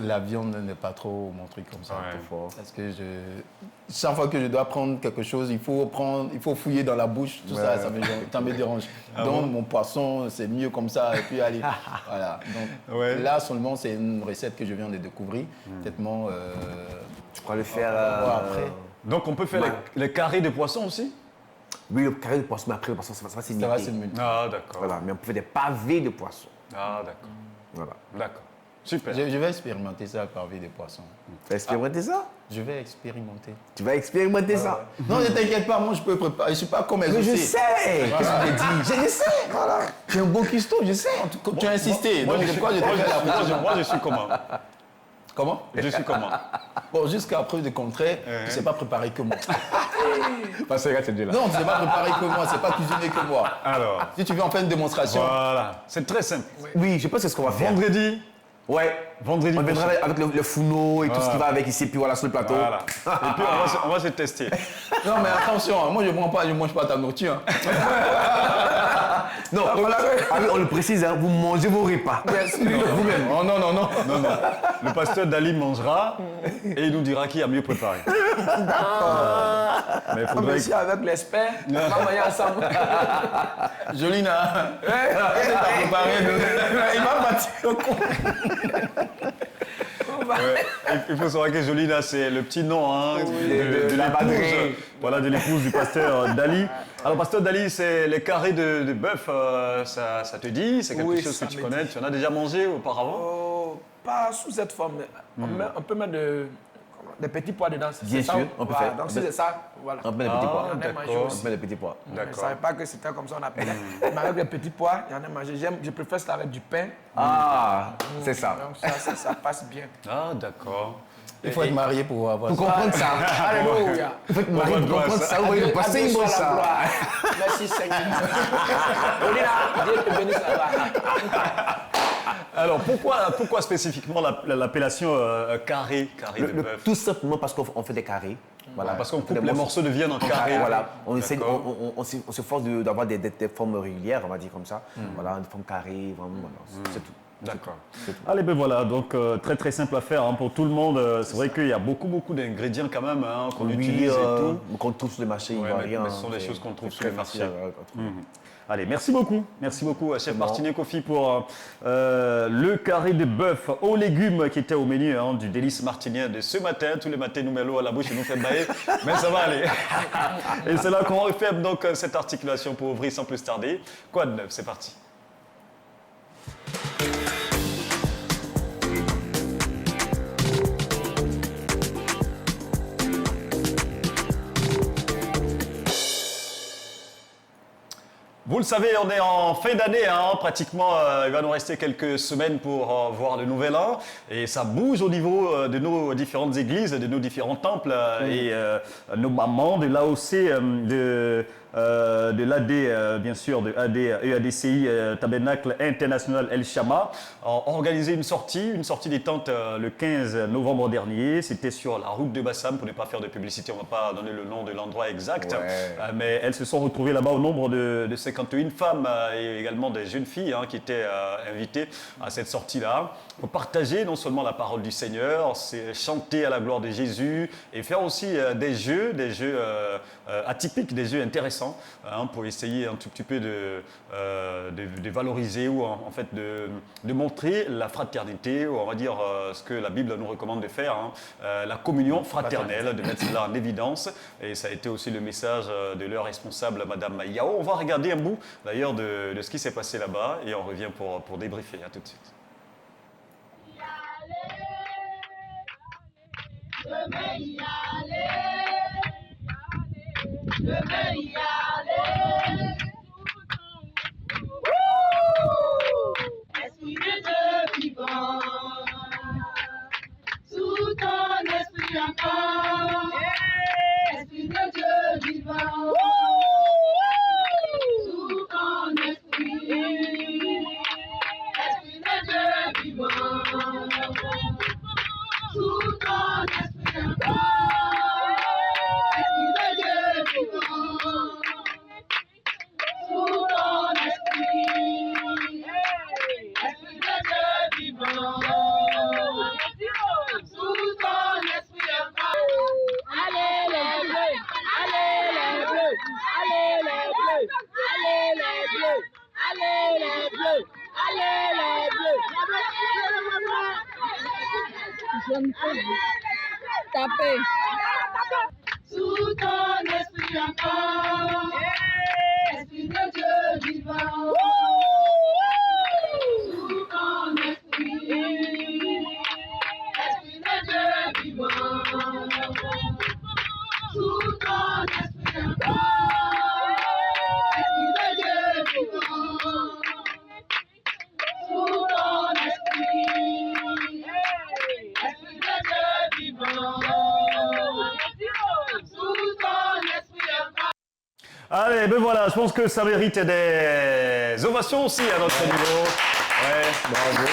La viande n'est pas trop mon truc comme ça. Ouais. Trop fort. Parce que chaque fois que je dois prendre quelque chose, il faut fouiller dans la bouche. Tout ça, ça me dérange. Donc, mon poisson, c'est mieux comme ça. Et puis, allez. Voilà. Donc, là, seulement, c'est une recette que je viens de découvrir. Peut-être, Tu pourras le faire après. Donc on peut faire les carrés de poisson aussi? Oui, le carré de poisson, mais après le poisson, ça va Ça va, c'est s'imiter. mieux. Ah d'accord. Voilà, mais on peut faire des pavés de poisson. Ah d'accord. Voilà. D'accord. Super. Je vais expérimenter ça par vie des poissons. Tu vas expérimenter ça? Je vais expérimenter. Tu vas expérimenter ça? Non, ne t'inquiète pas, moi je peux préparer. Je ne suis pas comme les Mais je aussi. sais! Qu'est-ce que je t'ai dit? Je sais! Voilà. Tu es un bon cuistot, je sais. Tu as insisté. Donc, pourquoi je t'ai fait la proposition? Moi je suis comment? Comment? Je suis comment? Bon, jusqu'à preuve du contraire, tu ne sais pas préparer que moi. Parce que regarde ces deux-là. Non, tu ne sais pas préparer que moi, c'est pas cuisiner que moi. Alors, Si tu veux en faire une démonstration, voilà. C'est très simple. Oui, je pense que c'est ce qu'on va faire. Vendredi. Ouais. Vendredi On viendra prochain. avec le fourneau et tout ce qui va avec ici, puis voilà, sur le plateau. Voilà. Et puis on va se tester. non mais attention, moi je ne mange pas ta nourriture. hein. Non, on le précise, hein, vous mangez vos repas. Vous-même. Oh non, non, non. Non, non. Le pasteur Dali mangera et il nous dira qui a mieux préparé. Mais il faudrait... Monsieur avec l'expert, on va manger ensemble. Jolina, qu'est-ce que tu as préparé il m'a battu au con. Il faut savoir que Jolina, c'est le petit nom hein, de la l'épouse, madrée. voilà, de l'épouse du pasteur Dali. Alors, pasteur Dali, c'est les carrés de bœuf, ça te dit? C'est quelque Oui, chose ça que tu me connais? dit. Tu en as déjà mangé auparavant? Oh, pas sous cette forme. On peut mettre des petits pois dedans. c'est Bien ça, sûr, on peut voilà. faire. Donc si c'est ça, voilà. On met les petits pois. On en a mangé d'accord. aussi. On met les petits pois. Je ne savais pas que c'était comme ça on appelait. Mais avec les petits pois, il y en a mangé. Je préfère ça avec du pain. Ah, c'est ça. Donc ça passe bien. Ah, d'accord. Il faut être marié pour avoir Pour ça. comprendre ça. Alléluia. Il faut être marié pour comprendre ça. Oui, Adieu, passer adieu une bonne soit la ça. gloire. Merci Seigneur. Olina, Dieu te bénisse là-bas. Alors, pourquoi spécifiquement l'appellation carré de bœuf? Tout simplement parce qu'on fait des carrés. Voilà. Parce qu'on coupe Des les morceaux de viande en carré. Voilà. On essaie, D'accord. on s'efforce d'avoir des formes régulières, on va dire comme ça. Voilà, une forme carrée, vraiment, voilà. C'est tout. D'accord. Allez, ben voilà, donc très très simple à faire hein, pour tout le monde. C'est vrai qu'il y a beaucoup d'ingrédients quand même hein, qu'on utilise et tout. Qu'on trouve sur le marché Ouais, ivoirien. mais ce sont des choses qu'on trouve c'est sur le très marché. facile à trouver. Allez, merci beaucoup à chef Martinet Kofi pour le carré de bœuf aux légumes qui était au menu hein, du délice martinien de ce matin. Tous les matins, nous met l'eau à la bouche et nous fait bailler, mais ça va aller. Et c'est là qu'on refait donc cette articulation pour ouvrir sans plus tarder. Quoi de neuf, c'est parti. Vous le savez, on est en fin d'année, hein, pratiquement, il va nous rester quelques semaines pour voir le nouvel an. Et ça bouge au niveau de nos différentes églises, de nos différents temples. Et nos mamans de l'AOC, de l'AD, bien sûr, de AD, EADCI, Tabernacle International El Shama, ont organisé une sortie des tentes le 15 novembre dernier. C'était sur la route de Bassam, pour ne pas faire de publicité, on ne va pas donner le nom de l'endroit exact. Mais elles se sont retrouvées là-bas au nombre de 51 femmes et également des jeunes filles hein, qui étaient invitées à cette sortie-là. Pour partager non seulement la parole du Seigneur, c'est chanter à la gloire de Jésus et faire aussi des jeux atypiques, des jeux intéressants intéressant pour essayer un tout petit peu de valoriser ou en fait de montrer la fraternité, ou on va dire ce que la Bible nous recommande de faire, la communion fraternelle, de mettre cela en évidence. Et ça a été aussi le message de leur responsable, Madame Yao. On va regarder un bout d'ailleurs de ce qui s'est passé là-bas et on revient pour débriefer. À tout de suite. Je vais y aller. Esprit de Dieu vivant, sous ton esprit encore. Esprit de Dieu vivant, sous ton esprit. Esprit de Dieu vivant, sous ton esprit encore. Esprit de Dieu vivant, sous ton esprit. Esprit de Dieu vivant, sous ton esprit encore. Allez les bleus, allez les bleus, allez les bleus, allez les bleus, allez les bleus, allez les bleus. Tapez. Sous ton esprit encore, esprit de Dieu vivant. Sous ton esprit, esprit de Dieu vivant. Sous ton esprit encore, esprit de Dieu vivant. Sous ton esprit, esprit de Dieu vivant. Sous ton esprit encore. Allez, ben voilà, je pense que ça mérite des ovations aussi à notre niveau. Ouais, bravo.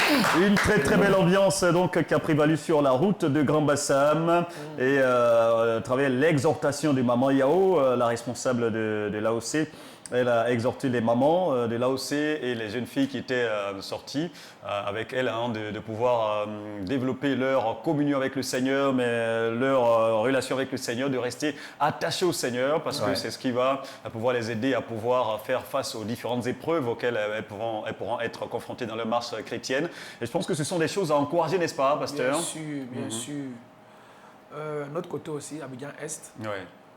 Une très très belle ambiance donc qui a prévalu sur la route de Grand Bassam et à travers l'exhortation de Maman Yao, la responsable de l'AOC. Elle a exhorté les mamans de l'AOC et les jeunes filles qui étaient sorties avec elle de pouvoir développer leur communion avec le Seigneur, mais leur relation avec le Seigneur, de rester attachés au Seigneur parce que c'est ce qui va pouvoir les aider à pouvoir faire face aux différentes épreuves auxquelles elles pourront être confrontées dans leur marche chrétienne. Et je pense que ce sont des choses à encourager, n'est-ce pas, pasteur? Bien sûr, bien sûr. Notre côté aussi, Abidjan Est.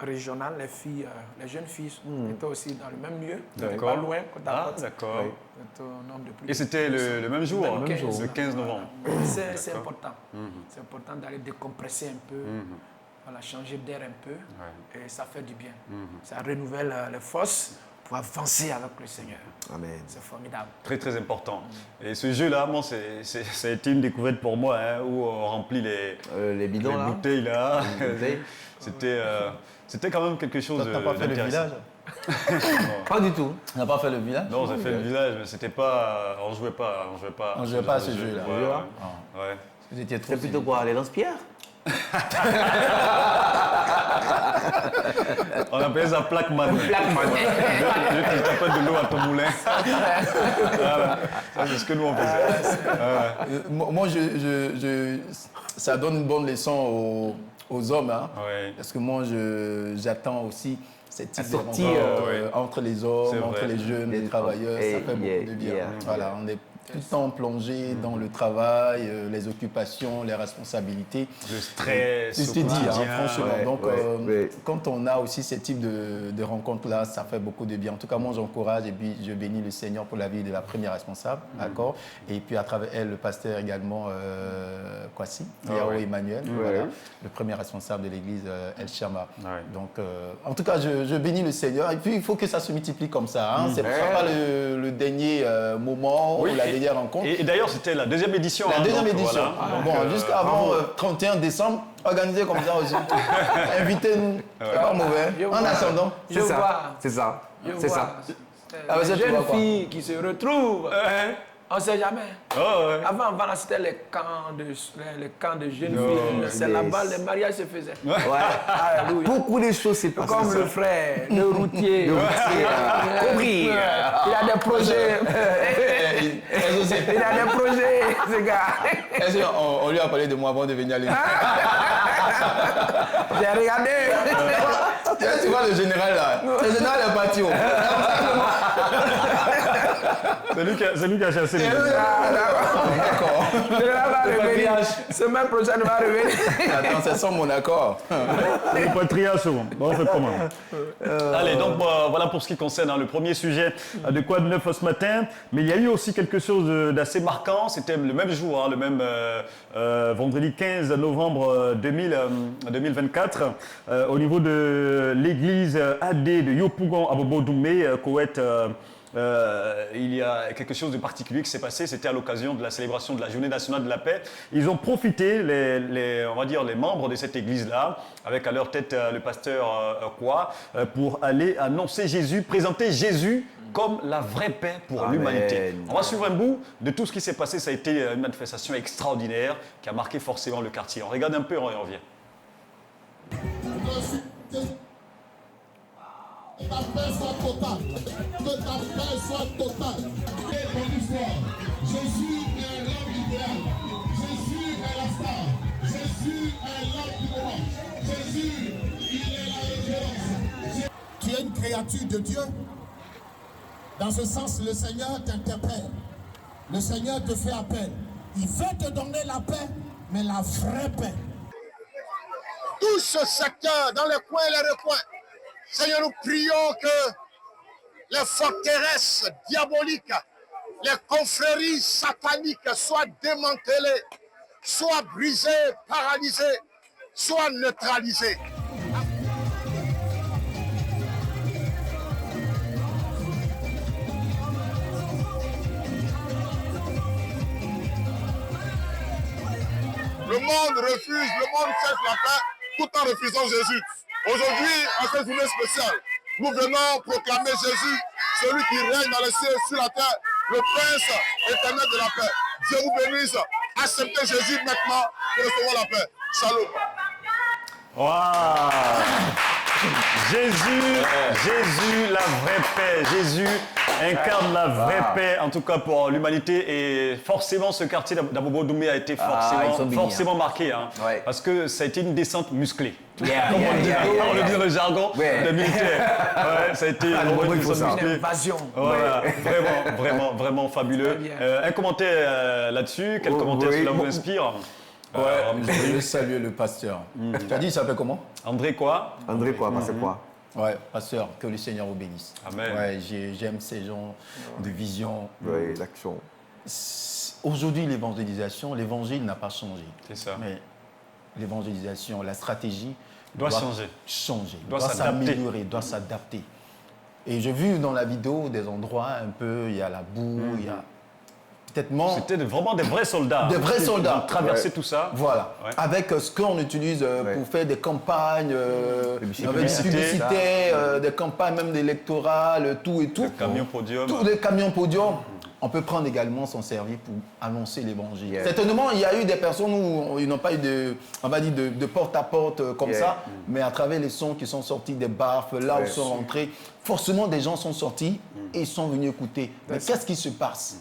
Régional, les filles, les jeunes filles étaient aussi dans le même lieu, pas loin. Ah, d'accord. Et c'était le même jour, le 15 novembre. C'est important. C'est important d'aller décompresser un peu, voilà, changer d'air un peu, et ça fait du bien. Ça renouvelle les forces pour avancer avec le Seigneur. Amen. C'est formidable. Très, très important. Et ce jeu-là, moi, ça a été une découverte pour moi, où on remplit les bidons, les bouteilles là. C'était quand même quelque chose d'intéressant. T'as pas fait le village? Pas du tout. On n'a pas fait le village? Non, on a fait le village, mais c'était pas... On jouait pas. On jouait pas à ce jeu-là. Ouais. Vous étiez trop... C'est plutôt quoi? Les lance-pierres? On appelait ça plaque-man. Je t'appelle de l'eau à ton moulin. Voilà. Ça, c'est ce que nous on faisait. Moi, ça donne une bonne leçon aux hommes, hein, parce que moi, j'attends aussi cette type de rencontre entre les hommes, entre les jeunes, les travailleurs, ça fait beaucoup de bien. Voilà, on est tout le temps plongé dans le travail, les occupations, les responsabilités. Le stress, c'est ce que tu dis, franchement. Donc, quand on a aussi ce type de rencontres-là, ça fait beaucoup de bien. En tout cas, moi, j'encourage et puis je bénis le Seigneur pour la vie de la première responsable, d'accord. Et puis, à travers elle, le pasteur également, Kwasi, Yao Emmanuel, voilà, le premier responsable de l'église El Shama. Donc, en tout cas, je bénis le Seigneur. Et puis, il faut que ça se multiplie comme ça. Hein. C'est pas le dernier moment ou la dernière rencontre. Et d'ailleurs, c'était la deuxième édition. La deuxième édition. Voilà. Bon, jusqu'avant 31 décembre, organisé comme ça aussi. Invitez-nous. C'est pas mauvais. En attendant. C'est ça. C'est ça. C'est ça. Les jeunes filles qui se retrouvent. On ne sait jamais. Avant, c'était les camps de jeunes filles. C'est là-bas les mariages se faisaient. Beaucoup de choses s'est passé. Comme le frère, le routier. Compris. Il a des projets. Il a des projets, ce gars. Est-ce qu'on lui a parlé de moi avant de venir à l'église? J'ai regardé. Tu vois le général là. Le général est parti. C'est lui qui a chassé les D'accord. Le général va revenir. Semaine prochaine, il va revenir. Attends, c'est sans mon accord. Répatriation. Bon, on fait comment? Allez, donc voilà pour ce qui concerne le premier sujet de Quoi de neuf ce matin. Mais il y a eu aussi quelque chose d'assez marquant. C'était le même jour, le même vendredi 15 novembre 2024, au niveau de l'église AD de Yopougon à Bobo-Doumé, Koweït. Il y a quelque chose de particulier qui s'est passé, c'était à l'occasion de la célébration de la Journée nationale de la paix. Ils ont profité, on va dire les membres de cette église-là, avec à leur tête le pasteur Kwa, pour aller annoncer Jésus, présenter Jésus comme la vraie paix pour l'humanité. On va suivre un bout de tout ce qui s'est passé. Ça a été une manifestation extraordinaire qui a marqué forcément le quartier. On regarde un peu et on revient. Que ta paix soit totale. Que ta paix soit totale. Et ton histoire. Jésus est l'homme idéal. Jésus est la star. Jésus est l'homme du moment. Jésus, il est la référence. Tu es une créature de Dieu. Dans ce sens, le Seigneur t'interpelle. Le Seigneur te fait appel. Il veut te donner la paix, mais la vraie paix. Tout ce secteur, dans les coins et les recoins, Seigneur, nous prions que les forteresses diaboliques, les confréries sataniques soient démantelées, soient brisées, paralysées, soient neutralisées. Le monde refuse, le monde cherche la paix tout en refusant Jésus. Aujourd'hui, en cette journée spéciale, nous venons proclamer Jésus, celui qui règne dans les cieux et sur la terre, le prince éternel de la paix. Dieu vous bénisse. Acceptez Jésus maintenant pour recevoir la paix. Salut. Wow. Jésus, la vraie paix. Jésus incarne la vraie paix, en tout cas pour l'humanité. Et forcément, ce quartier d'Abobo-Doumé a été forcément marqué. Ouais. Parce que ça a été une descente musclée. On le dit dans le jargon de militaire. Ouais, ça a été une descente musclée. Invasion. Voilà, vraiment fabuleux. Un commentaire là-dessus. Quel commentaire cela vous inspire? Je veux saluer le pasteur. Tu as dit, il s'appelle comment? André quoi? André quoi, c'est quoi? Ouais, pasteur, que le Seigneur vous bénisse. Amen. Ouais, j'aime ces gens de vision. Oui, l'action. Aujourd'hui, l'évangélisation, l'évangile n'a pas changé. C'est ça. Mais l'évangélisation, la stratégie doit changer. Doit s'améliorer, doit s'adapter. Et j'ai vu dans la vidéo des endroits un peu, il y a la boue, il y a... C'était vraiment des vrais soldats. Des vrais soldats. Qui ont traversé tout ça. Voilà. Ouais. Avec ce qu'on utilise pour faire des campagnes, publicité, des campagnes même électorales, tout et tout. Les camions podium. Tous les camions podium. On peut prendre également son service pour annoncer l'évangile. Certainement, il y a eu des personnes où ils n'ont pas eu de porte-à-porte comme ça, mais à travers les sons qui sont sortis des baffes, là où ils sont rentrés, forcément des gens sont sortis et ils sont venus écouter. Mais qu'est-ce qui se passe?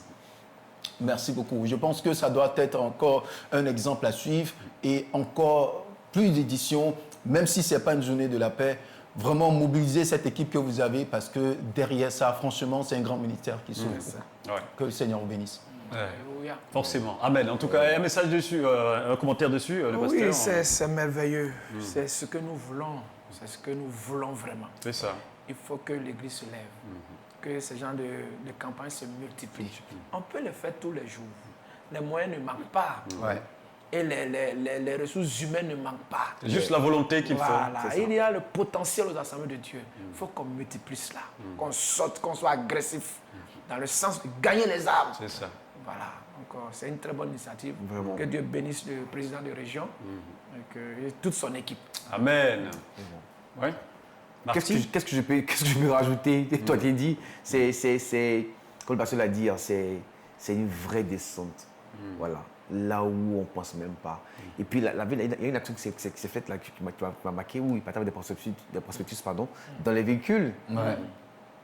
Merci beaucoup. Je pense que ça doit être encore un exemple à suivre et encore plus d'éditions, même si ce n'est pas une journée de la paix. Vraiment mobiliser cette équipe que vous avez parce que derrière ça, franchement, c'est un grand ministère qui s'ouvre. Que le Seigneur vous bénisse. Forcément. Amen. En tout cas, un message dessus, un commentaire dessus, le pasteur. Oui, c'est merveilleux. C'est ce que nous voulons. C'est ce que nous voulons vraiment. C'est ça. Il faut que l'Église se lève. Que ces genres de campagnes se multiplient. On peut le faire tous les jours. Les moyens ne manquent pas. Et les ressources humaines ne manquent pas. C'est juste la volonté qu'il faut. Voilà. Il y a le potentiel aux assemblées de Dieu. Il faut qu'on multiplie cela. Qu'on saute, qu'on soit agressif. Dans le sens de gagner les âmes. C'est ça. Voilà. Donc, c'est une très bonne initiative. Vraiment. Que Dieu bénisse le président de région et toute son équipe. Amen. Oui. Qu'est-ce que je peux rajouter? Toi, tu as dit, comme le pasteur l'a dit, c'est une vraie descente. Voilà. Là où on ne pense même pas. Et puis, il y a une action qui s'est faite là, qui m'a marqué, où il partage des prospectus dans les véhicules.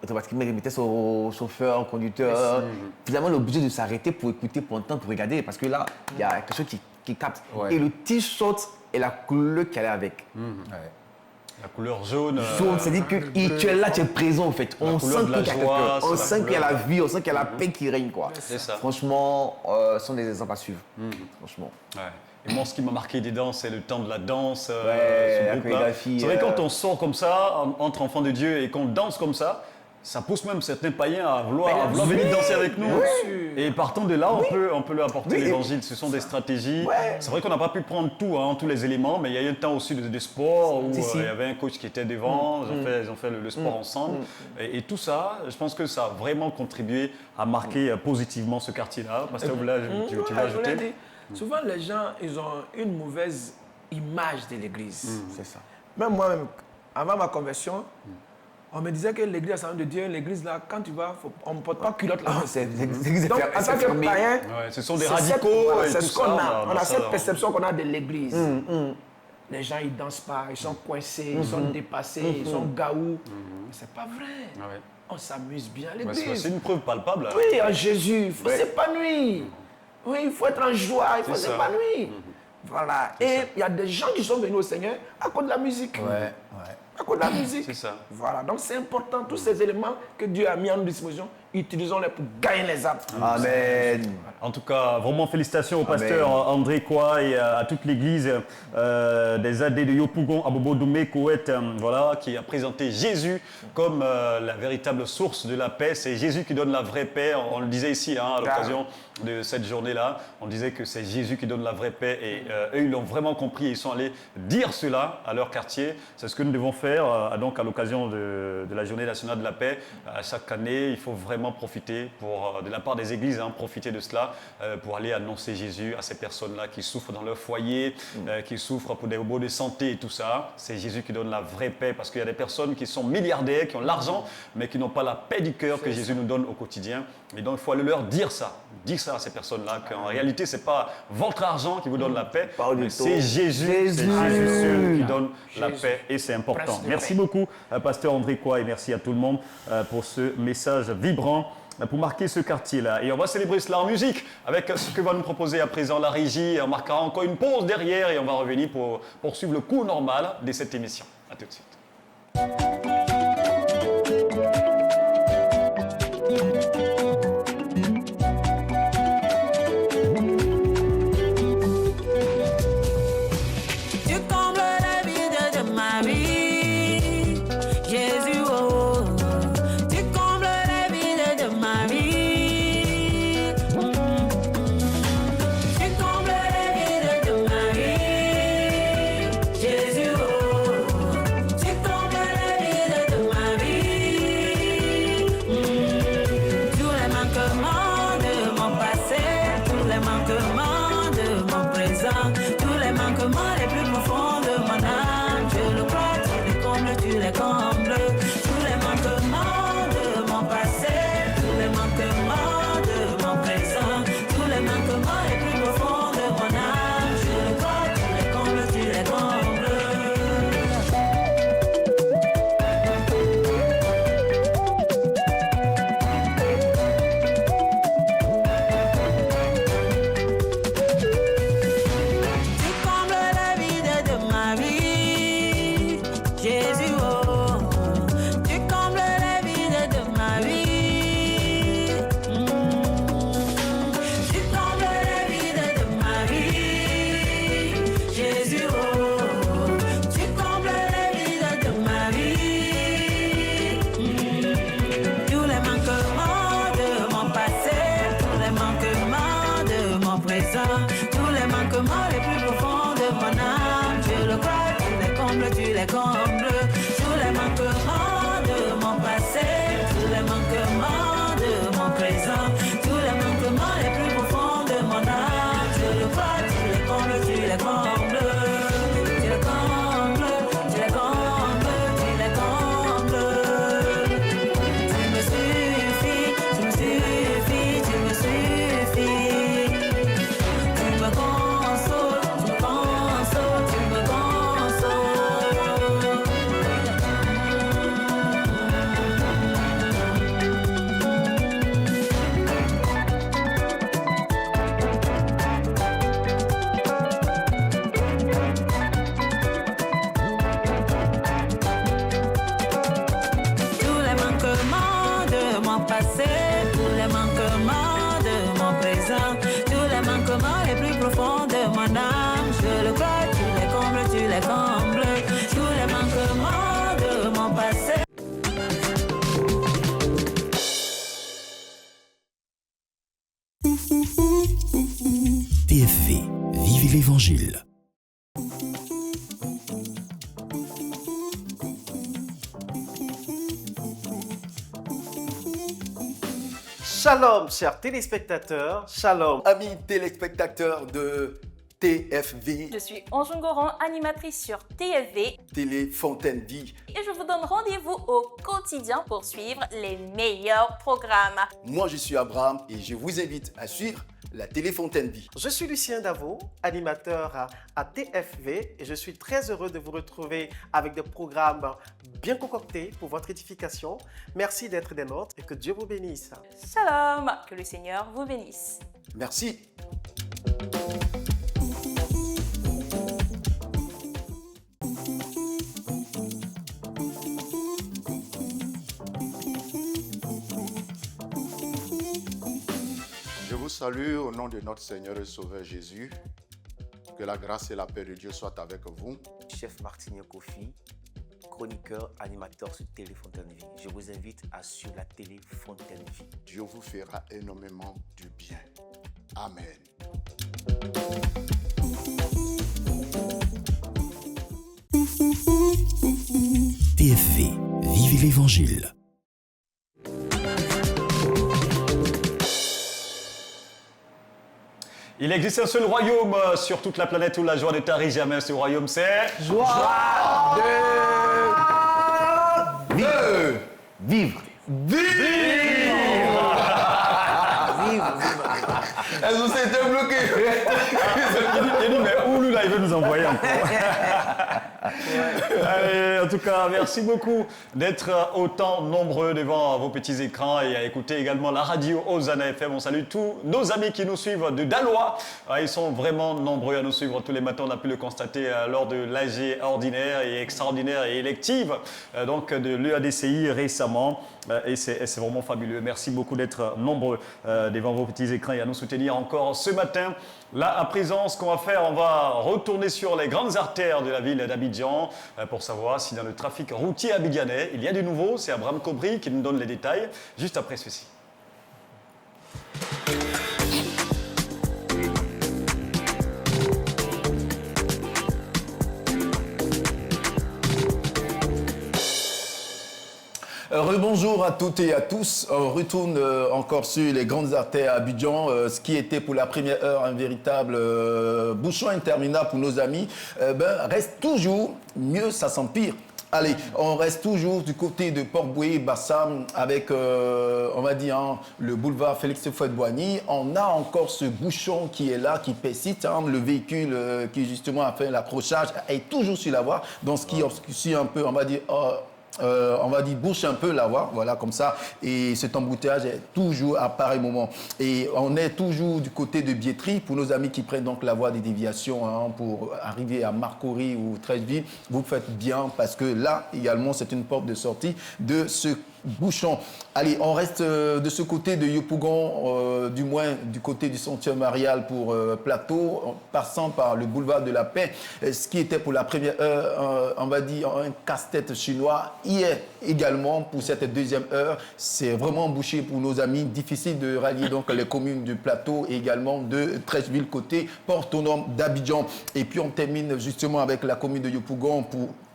Automatiquement, il remettait son chauffeur, au conducteur. Finalement, l'obligé de s'arrêter pour écouter, pour entendre, pour regarder. Parce que là, il y a quelque chose qui capte. Ouais. Et le t-shirt et la couleur qu'elle a avec. La couleur jaune. Jaune, c'est-à-dire que tu es là, tu es présent en fait. On couleur sent de la qu'il y a joie, quelqu'un. c'est On la sent qu'il y a couleur. la vie, on sent qu'il y a la paix qui règne, quoi. C'est ça. Franchement, ce sont des exemples à suivre. Franchement. Ouais. Et moi, ce qui m'a marqué dedans, c'est le temps de la danse. Ouais, ce la groupe-là. chorégraphie, C'est vrai, quand on sort comme ça, entre enfants de Dieu, et qu'on danse comme ça pousse même certains païens à vouloir venir danser avec nous. Et partant de là, on peut leur apporter l'évangile. Ce sont des stratégies. C'est vrai qu'on n'a pas pu prendre tout, tous les éléments, mais il y a eu un temps aussi de sport où il y avait un coach qui était devant, ils ont fait le sport ensemble. Et tout ça, je pense que ça a vraiment contribué à marquer positivement ce quartier-là. Parce que là, tu l'as ajouté. Souvent, les gens, ils ont une mauvaise image de l'église. C'est ça. Même moi-même, avant ma conversion, on me disait que l'église, la Sainte de Dieu, l'église là, quand tu vas, on ne porte pas culotte là. Donc, en tant que païen, Ouais, ce sont des c'est radicaux voilà, et c'est tout ce qu'on ça. a. On a cette perception qu'on a de l'église. Les gens, ils ne dansent pas, ils sont coincés, ils sont dépassés, ils sont gaous. Mais ce n'est pas vrai. Ouais. On s'amuse bien à Ouais, l'église. c'est une preuve palpable. Oui, en Jésus, il faut s'épanouir. Oui, il faut être en joie, il faut C'est ça. s'épanouir. Voilà. Et il y a des gens qui sont venus au Seigneur à cause de la musique. À cause de la musique. C'est ça. Voilà. Donc c'est important, tous ces éléments que Dieu a mis en disposition, utilisons-les pour gagner les âmes. Amen. En tout cas, vraiment félicitations au pasteur André Kwa et à toute l'église des AD de Yopougon, à Bobo Doumé, Koweït, voilà, qui a présenté Jésus comme la véritable source de la paix. C'est Jésus qui donne la vraie paix. On le disait ici à l'occasion de cette journée-là. On disait que c'est Jésus qui donne la vraie paix et eux, ils l'ont vraiment compris et ils sont allés dire cela à leur quartier. C'est ce que nous devons faire donc à l'occasion de la journée nationale de la paix. À chaque année, il faut vraiment profiter de la part des églises, profiter de cela pour aller annoncer Jésus à ces personnes-là qui souffrent dans leur foyer, qui souffrent pour des maux de santé et tout ça. C'est Jésus qui donne la vraie paix parce qu'il y a des personnes qui sont milliardaires, qui ont l'argent, mais qui n'ont pas la paix du cœur que Jésus nous donne au quotidien. Et donc, il faut aller leur dire ça. Dire ça à ces personnes-là, qu'en réalité, ce n'est pas votre argent qui vous donne la paix, mais c'est Jésus. C'est Jésus seul qui donne la paix et c'est important. Merci beaucoup, pasteur André Kwa, et merci à tout le monde pour ce message vibrant pour marquer ce quartier-là. Et on va célébrer cela en musique avec ce que va nous proposer à présent la régie. On marquera encore une pause derrière et on va revenir pour poursuivre le cours normal de cette émission. À tout de suite. Tu combles les vides de ma vie, Jésus, oh. Tu combles les vides de ma vie. Tu combles les vides de ma vie, Jésus, oh. Tu combles les vides de ma vie. Tous les manquements de mon passé, tous les manquements de mon présent, tous les manquements les plus profonds de mon âme, je le crois, tu les combles, tu les combles. Tous les manquements de mon passé, tous les manquements de mon présent, tous les manquements les plus profonds de mon âme, je le crois, tu les combles, tu les combles. Tu combles la vide de ma vie, Jésus, oh. Tu combles la vide de ma vie. Tu combles la vide de ma vie, Jésus, oh. Tu combles la vide de ma vie. Tous les manquements de mon passé, tous les manquements de mon présent, tous les manquements les plus profonds de mon âme, je le crois, tu les combles, tu les combles. Tous les manquements de mon passé, tous les manquements de mon présent, tous les manquements les plus profonds de mon âme, je le crois, tu les combles, tu les combles. Tu les combles, tu les combles, tu les combles. Tu me suffis, tu me suffis, tu me suffis. Tu me consoles, tu me consoles, tu me consoles. passé, tous les manquements de mon présent, tous les manquements les plus profonds de mon âme. Je le crois, tu les combles, tous les manquements de mon passé. TFV, vivez l'Évangile. Shalom, chers téléspectateurs, shalom. Amis téléspectateurs de TFV, Je suis Anjou Goran, animatrice sur TFV Télé Fontaine Vie. et je vous donne rendez-vous au quotidien pour suivre les meilleurs programmes. Moi, je suis Abraham et je vous invite à suivre la Télé Fontaine Vie. Je suis Lucien Davo, animateur à TFV et je suis très heureux de vous retrouver avec des programmes bien concoctés pour votre édification. Merci d'être des nôtres et que Dieu vous bénisse. Shalom, que le Seigneur vous bénisse. Merci. Je vous salue au nom de notre Seigneur et Sauveur Jésus. Que la grâce et la paix de Dieu soient avec vous. Chef Martin Kofi, chroniqueur, animateur sur Télé Fontaine Vie. Je vous invite à suivre la Télé Fontaine Vie. Dieu vous fera énormément du bien. Amen. TFV, vivez l'Évangile. Il existe un seul royaume sur toute la planète où la joie ne tarit jamais. Ce royaume, c'est... Joie de vivre. Elles ont été bloquées. Il dit, mais où lui là, il veut nous envoyer encore. Allez, en tout cas, merci beaucoup d'être autant nombreux devant vos petits écrans et à écouter également la radio Hosanna FM. On salue tous nos amis qui nous suivent de Dalois. Ils sont vraiment nombreux à nous suivre tous les matins. On a pu le constater lors de l'AG ordinaire et extraordinaire et élective, donc de l'EADCI récemment. Et c'est vraiment fabuleux. Merci beaucoup d'être nombreux devant vos petits écrans et à nous soutenir encore ce matin. Là, à présent, ce qu'on va faire, on va retourner sur les grandes artères de la ville d'Abidjan pour savoir si dans le trafic routier abidjanais, il y a du nouveau. C'est Abraham Kobri qui nous donne les détails juste après ceci. Rebonjour à toutes et à tous. On retourne encore sur les grandes artères à Abidjan. Ce qui était pour la première heure un véritable bouchon interminable pour nos amis, reste toujours mieux, ça s'empire. Allez, on reste toujours du côté de Port-Boué, Bassam, avec, on va dire, le boulevard Félix-Houphouët-Boigny. On a encore ce bouchon qui est là, qui persiste. Le véhicule qui, justement, a fait l'accrochage est toujours sur la voie. Donc, ce qui obscurcit un peu, on va dire, bouche un peu la voie, voilà, comme ça. Et cet embouteillage est toujours à pareil moment. Et on est toujours du côté de Biétry. Pour nos amis qui prennent donc la voie des déviations pour arriver à Marcory ou Treichville, vous faites bien parce que là, également, c'est une porte de sortie de ce bouchon. Allez, on reste de ce côté de Yopougon, du moins du côté du sanctuaire marial pour Plateau, en passant par le boulevard de la Paix. Ce qui était pour la première heure, on va dire, un casse-tête chinois. Hier également, pour cette deuxième heure, c'est vraiment bouché pour nos amis. Difficile de rallier donc les communes du Plateau et également de Treichville côté Port Autonome d'Abidjan. Et puis on termine justement avec la commune de Yopougon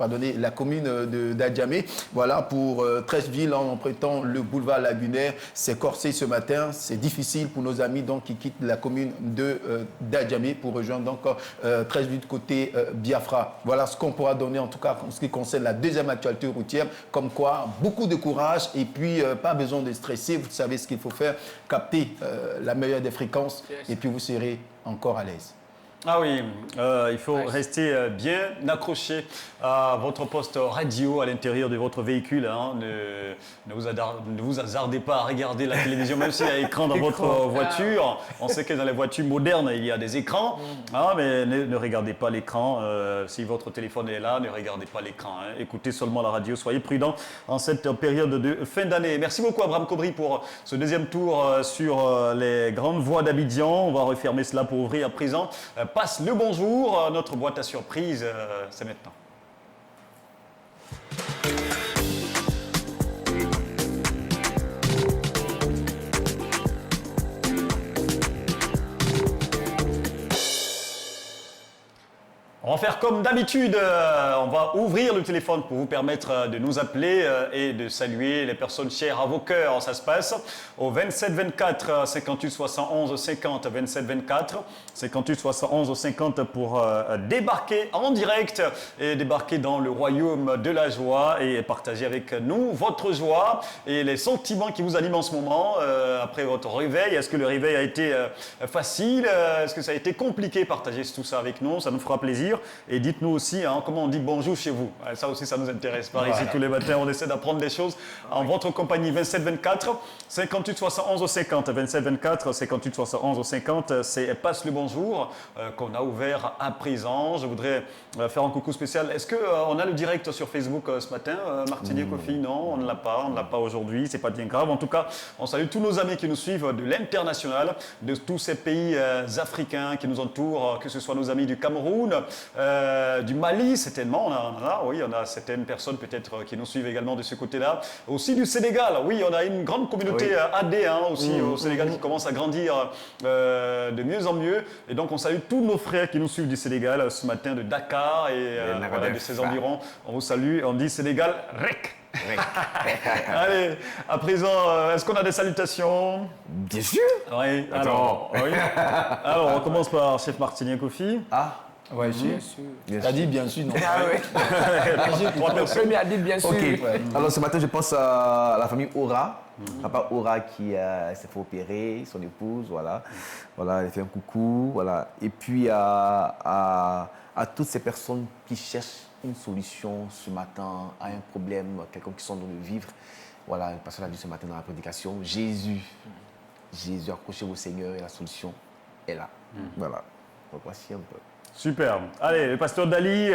la commune d'Adjamé. Voilà, pour Treichville, en prêtant le boulevard lagunaire, c'est corsé ce matin. C'est difficile pour nos amis donc, qui quittent la commune d'Adjamé pour rejoindre donc Treichville côté Biafra. Voilà ce qu'on pourra donner en tout cas en ce qui concerne la deuxième actualité routière. Comme quoi, beaucoup de courage et puis pas besoin de stresser. Vous savez ce qu'il faut faire. Capter la meilleure des fréquences et puis vous serez encore à l'aise. Ah oui, il faut rester bien accroché à votre poste radio à l'intérieur de votre véhicule. Hein. Ne vous hasardez pas à regarder la télévision, même s'il y a écran dans votre voiture. On sait que dans les voitures modernes, il y a des écrans, hein, mais ne regardez pas l'écran. Si votre téléphone est là, ne regardez pas l'écran. Hein. Écoutez seulement la radio. Soyez prudents en cette période de fin d'année. Merci beaucoup, Abraham Kobri, pour ce deuxième tour sur les grandes voies d'Abidjan. On va refermer cela pour ouvrir à présent. Passe le bonjour, notre boîte à surprise, c'est maintenant. On va faire comme d'habitude, on va ouvrir le téléphone pour vous permettre de nous appeler et de saluer les personnes chères à vos cœurs. Ça se passe au 27 24 58 71 50, 27 24 58 71 50 pour débarquer en direct et débarquer dans le royaume de la joie et partager avec nous votre joie et les sentiments qui vous animent en ce moment après votre réveil. Est-ce que le réveil a été facile? Est-ce que ça a été compliqué? Partagez tout ça avec nous, ça nous fera plaisir. Et dites-nous aussi comment on dit bonjour chez vous. Ça aussi, ça nous intéresse. Par ici, tous les matins, on essaie d'apprendre des choses en votre compagnie. 27 24 58 71 50. 27 24 58 71 50. C'est Passe le bonjour qu'on a ouvert à présent. Je voudrais faire un coucou spécial. Est-ce qu'on a le direct sur Facebook ce matin, Martinier Kofi? Non, on ne l'a pas. On ne l'a pas aujourd'hui. C'est pas bien grave. En tout cas, on salue tous nos amis qui nous suivent de l'international, de tous ces pays africains qui nous entourent, que ce soit nos amis du Cameroun, du Mali, certainement, on a certaines personnes peut-être qui nous suivent également de ce côté-là. Aussi du Sénégal, oui, on a une grande communauté AD aussi au Sénégal qui commence à grandir de mieux en mieux. Et donc on salue tous nos frères qui nous suivent du Sénégal ce matin de Dakar et de ses environs. On vous salue, on dit Sénégal, REC. Allez, à présent, est-ce qu'on a des salutations? Bien sûr. Oui, alors, on commence par Chef Martinier Kofi. Oui, bien sûr. T'as dit bien sûr, non? Ah oui. Le premier a dit bien sûr. Ok. Alors ce matin, je pense à la famille Aura. Papa Aura qui s'est fait opérer, son épouse, voilà. Voilà, elle fait un coucou, voilà. Et puis à toutes ces personnes qui cherchent une solution ce matin à un problème, quelqu'un qui sont dans le vivre. Voilà, parce qu'on a dit ce matin dans la prédication, Jésus, accrochez-vous au Seigneur et la solution est là. Voilà. Donc voici un peu. Super. Allez, le pasteur Dali,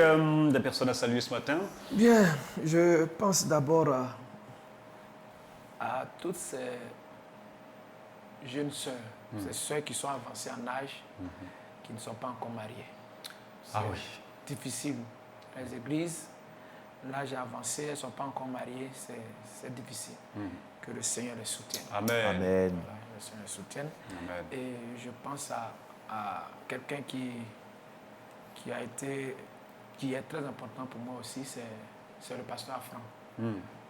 des personnes à saluer ce matin. Bien, je pense d'abord à toutes ces jeunes sœurs, ces sœurs qui sont avancées en âge, qui ne sont pas encore mariées. C'est difficile. Les églises, l'âge avancé, elles ne sont pas encore mariées, c'est difficile. Que le Seigneur les soutienne. Amen. Amen. Voilà, le Seigneur les soutienne. Amen. Et je pense à quelqu'un qui est très important pour moi aussi, c'est le pasteur Franck.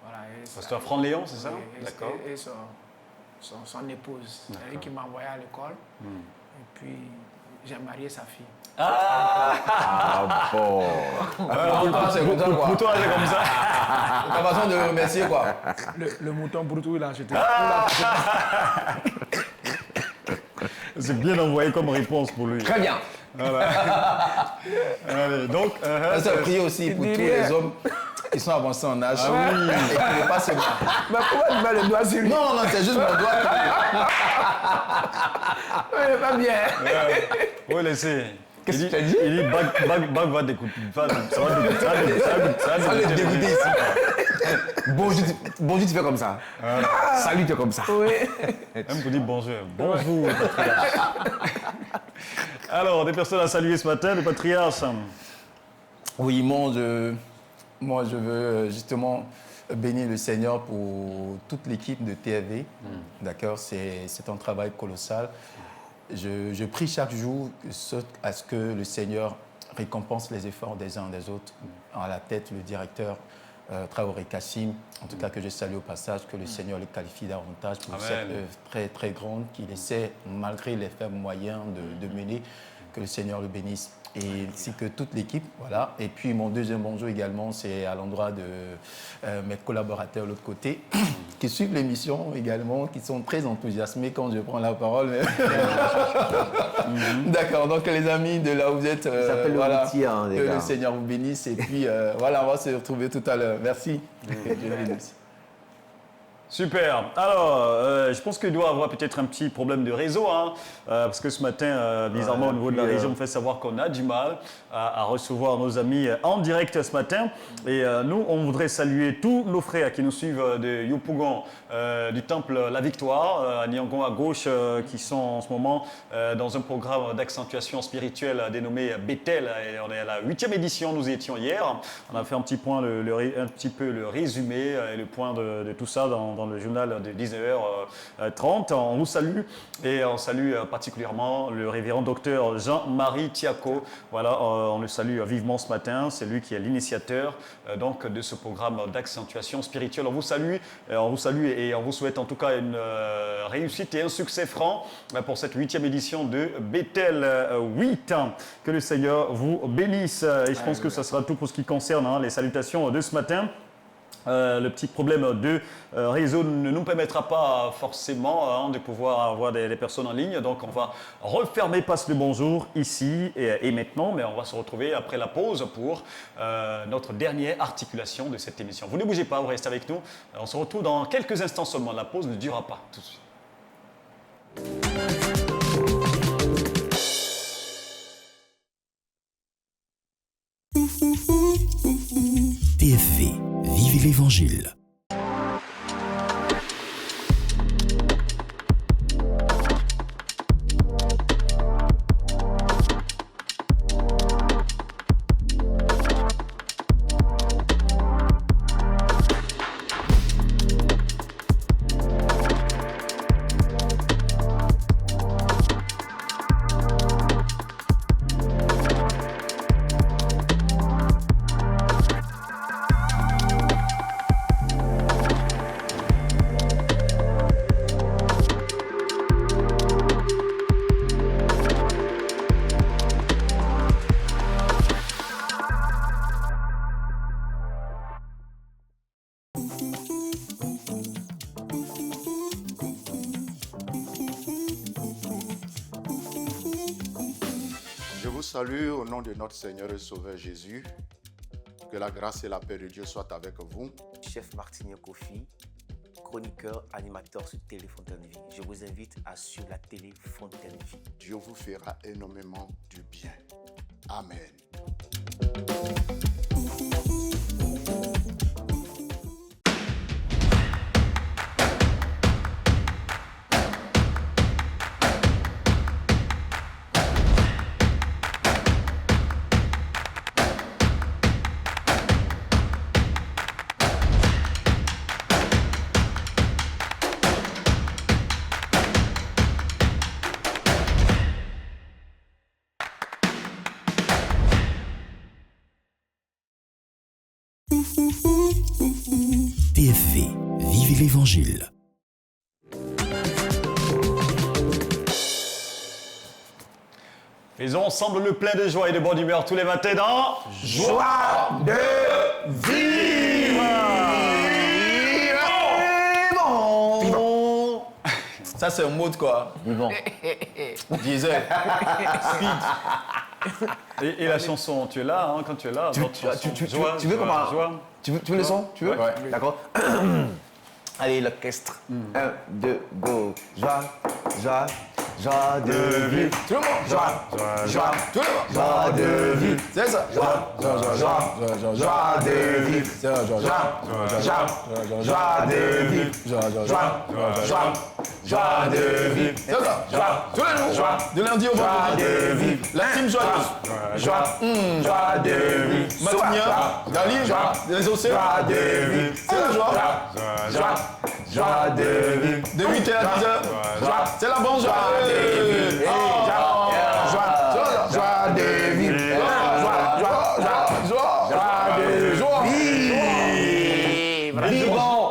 Voilà, pasteur Franck Léon, c'est ça? D'accord. Et son épouse, elle qui m'a envoyé à l'école. Et puis, j'ai marié sa fille. Bon. C'est comme ça, quoi. Pour toi, c'est comme ça. Ta façon de le remercier, quoi. Le mouton broutou, il a acheté. C'est bien envoyé comme réponse pour lui. Très bien. Voilà. Allez, donc, ça prier aussi pour tous les hommes qui sont avancés en âge. Et qui ne pas se marier. Mais pourquoi tu mets le doigt sur lui? Non, c'est juste mon doigt. Oui, pas bien. Oui, laissez. Qu'est-ce que tu as dit? Il dit Bag va découper. Ça va le dégoûter ici. Bonjour, tu fais comme ça. Salut, tu fais comme ça. Oui. Même pour dire bonjour. Bonjour, patriarche. Alors, des personnes à saluer ce matin, le patriarche. Oui, moi je veux justement bénir le Seigneur pour toute l'équipe de TFV. D'accord, c'est un travail colossal. Je prie chaque jour à ce que le Seigneur récompense les efforts des uns des autres. À la tête, le directeur Traoré Kassim, en tout cas que je salue au passage, que le Seigneur les qualifie davantage pour cette œuvre très très grande qu'il essaie, malgré les faibles moyens, de mener, que le Seigneur le bénisse. ainsi que toute l'équipe. Voilà. Et puis mon deuxième bonjour également, c'est à l'endroit de mes collaborateurs de l'autre côté, qui suivent l'émission également, qui sont très enthousiasmés quand je prends la parole. D'accord, donc les amis de là où vous êtes, voilà, que le Seigneur vous bénisse. Et puis voilà, on va se retrouver tout à l'heure. Merci. Que Dieu bénisse. Super. Alors, je pense qu'il doit y avoir peut-être un petit problème de réseau, hein, parce que ce matin, bizarrement, au niveau de la région, on me fait savoir qu'on a du mal à recevoir nos amis en direct ce matin. Et nous, on voudrait saluer tous nos frères qui nous suivent de Yopougon, du Temple La Victoire, à Niangon à gauche, qui sont en ce moment dans un programme d'accentuation spirituelle dénommé Bethel. Et on est à la 8e édition, nous y étions hier. On a fait un petit point, un petit peu le résumé et le point de tout ça dans le journal de 19h30. On vous salue et on salue particulièrement le révérend docteur Jean-Marie Tiako. Voilà, on le salue vivement ce matin. C'est lui qui est l'initiateur donc de ce programme d'accentuation spirituelle. On vous salue et on vous souhaite en tout cas une réussite et un succès franc pour cette 8e édition de Bethel 8. Que le Seigneur vous bénisse. Et je pense que ça sera tout pour ce qui concerne les salutations de ce matin. Le petit problème de réseau ne nous permettra pas forcément de pouvoir avoir des personnes en ligne. Donc, on va refermer Passe le bonjour ici et maintenant. Mais on va se retrouver après la pause pour notre dernière articulation de cette émission. Vous ne bougez pas, vous restez avec nous. On se retrouve dans quelques instants seulement. La pause ne durera pas tout de suite. TFV, vivez l'Évangile. Je vous salue au nom de notre Seigneur et Sauveur Jésus. Que la grâce et la paix de Dieu soient avec vous. Chef Martinien Kofi, chroniqueur, animateur sur Télé Fontaine Vie. Je vous invite à suivre la Télé Fontaine Vie. Dieu vous fera énormément du bien. Amen. TFV, vivez l'Évangile. Faisons ensemble le plein de joie et de bonne humeur tous les matins dans Joie de vivre. Ça, c'est un mot de quoi? Vivant. Diesel. Speed. Et la chanson, tu es là, hein, quand tu es là. Tu veux comment? Tu veux le son? Tu veux? Ouais. D'accord. Allez, l'orchestre. 1, 2, go. Joie, joie, joie de vivre. Tout le monde. Joie, joie, Tout le monde. joie de vivre. C'est ça. Joie, joie de vivre. Joie de vivre. Joie de vivre. C'est ça. Tous les jours. De lundi au Joie vendredi. de vivre. La team joyeuse. Joie de vivre. Matinien, Dali, les océans. Joie de vivre. C'est la joie. Joie de vivre. De 8h à 10h. C'est la bonne joie. Joie de vivre.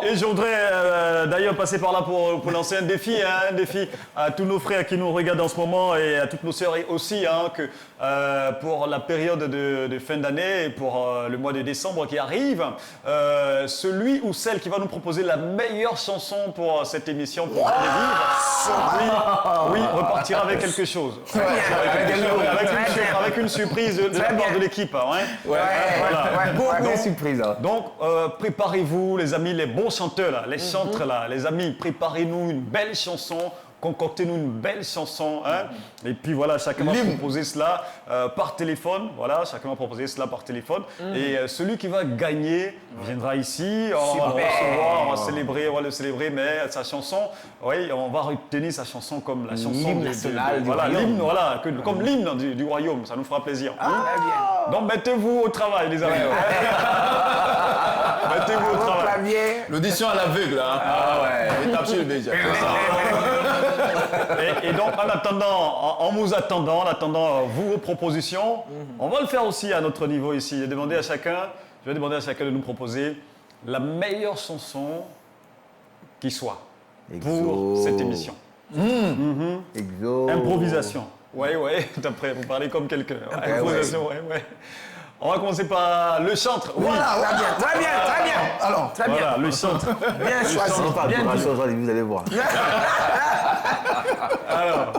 Et je voudrais d'ailleurs passer par là pour lancer un défi à tous nos frères qui nous regardent en ce moment et à toutes nos sœurs aussi, que pour la période de fin d'année et pour le mois de décembre qui arrive, celui ou celle qui va nous proposer la meilleure chanson pour cette émission, pour oui, repartira avec quelque chose. Avec une surprise de la part de l'équipe. Beaucoup de surprises. Donc, préparez-vous, les amis, les bons chanteurs, là, les chantres, là, les amis, préparez-nous une belle chanson. Concoctez-nous une belle chanson. Et puis voilà, chacun va proposer cela par téléphone. Voilà, chacun va proposer cela par téléphone. Et celui qui va gagner viendra ici. On va le recevoir, on va le célébrer, mais sa chanson, oui, on va retenir sa chanson comme la chanson nationale du voilà, royaume. l'hymne, voilà, comme l'hymne du royaume. Ça nous fera plaisir. Donc mettez-vous au travail, les amis. Mettez-vous au travail. L'audition à l'aveugle, hein. Ah ouais. Étape sur le déjà. Et donc, en attendant vos propositions, on va le faire aussi à notre niveau ici. Je vais demander à chacun de nous proposer la meilleure chanson qui soit pour cette émission. Exo. Improvisation. Ouais, d'après, vous parlez comme quelqu'un. Improvisation, ouais. On va commencer par le chantre. Voilà, très bien. Alors, très bien. Voilà, le chantre. Bien choisi. Vous allez voir. Alors,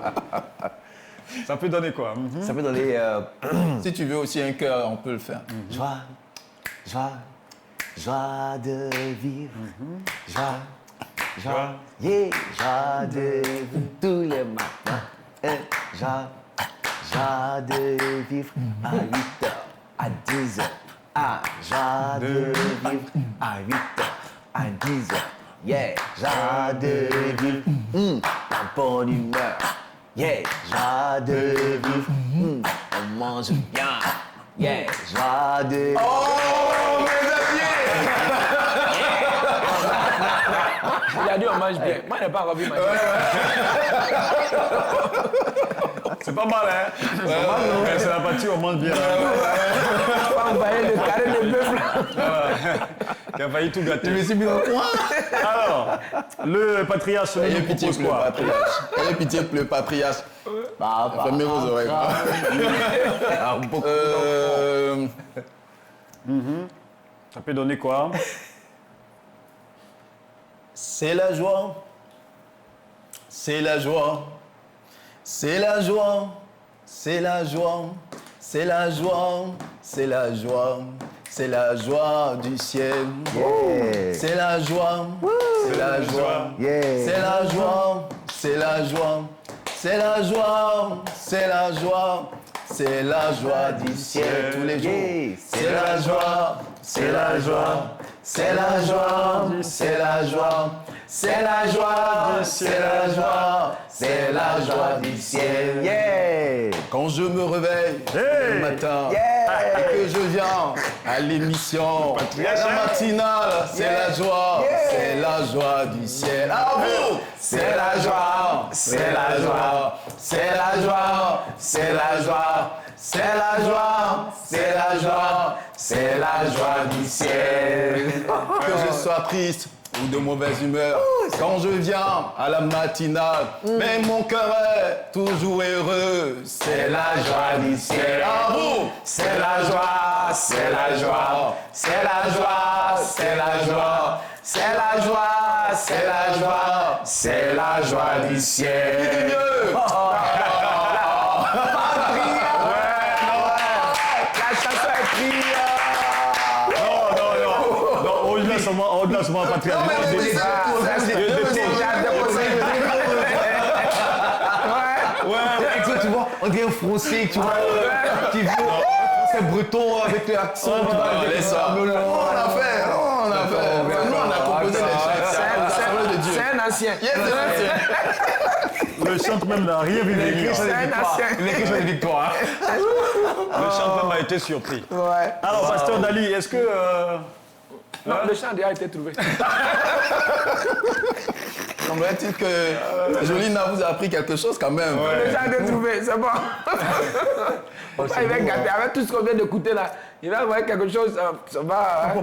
ça peut donner quoi? Ça peut donner... Si tu veux aussi un cœur, on peut le faire. Joie de vivre. Joie de vivre tous les matins. Joie de vivre à 8h, à 10h. Joie de vivre à 8h, à 10h. Yeah, joie de vivre, la bonne humeur. Yeah, joie de vivre, on mange bien. Yeah, joie de vivre. Oh, mes Il a dit on mange bien. Moi, je n'ai pas encore vu manger. C'est pas mal, hein? C'est la partie où on mange bien. On va envoyer le carré de bœuf là. Qui a failli tout gâter. Je me suis mis au coin. Alors, le patriarche nous propose quoi? Ayez pitié pour le patriarche. Fermez vos oreilles. Ça peut donner quoi? C'est la joie. C'est la joie. C'est la joie. C'est la joie. C'est la joie. C'est la joie. C'est la joie du ciel. Yeah. C'est la joie. C'est la joie. Yeah. C'est la joie. C'est la joie. C'est la joie. C'est la joie. C'est la joie du ciel tous les jours. C'est la joie. C'est la joie. C'est la joie. C'est la joie. C'est la joie. C'est la joie. C'est la joie du ciel. Yeah. Quand je me réveille le matin et que je viens à l'émission, la matinale, c'est la joie, c'est la joie du ciel. À vous, c'est la joie, c'est la joie, c'est la joie, c'est la joie, c'est la joie, c'est la joie, c'est la joie du ciel. Que je sois triste ou de mauvaise humeur, quand je viens à la matinale, mais mon cœur est toujours heureux. C'est la joie du ciel. À vous, c'est la joie, c'est la joie, c'est la joie, c'est la joie, c'est la joie, c'est la joie, c'est la joie du ciel. La chanson est prise. Au-delà de mon patriarche. Tu vois, on dirait un français, tu vois, qui vit c'est breton avec l'accent. On a fait. Nous, on a composé les chants. C'est un ancien. Le chante même n'a rien vu venir. C'est un ancien. Il écrit sur les victoires. Le chant même a été surpris. Alors, pasteur Dali, est-ce que... Non, le chant a déjà été trouvé. Semblerait-il que Jolina vous a appris quelque chose quand même. Le chant a été trouvé, c'est bon. Il va gâter avec tout ce qu'on vient d'écouter là. il va voir quelque chose, ça va.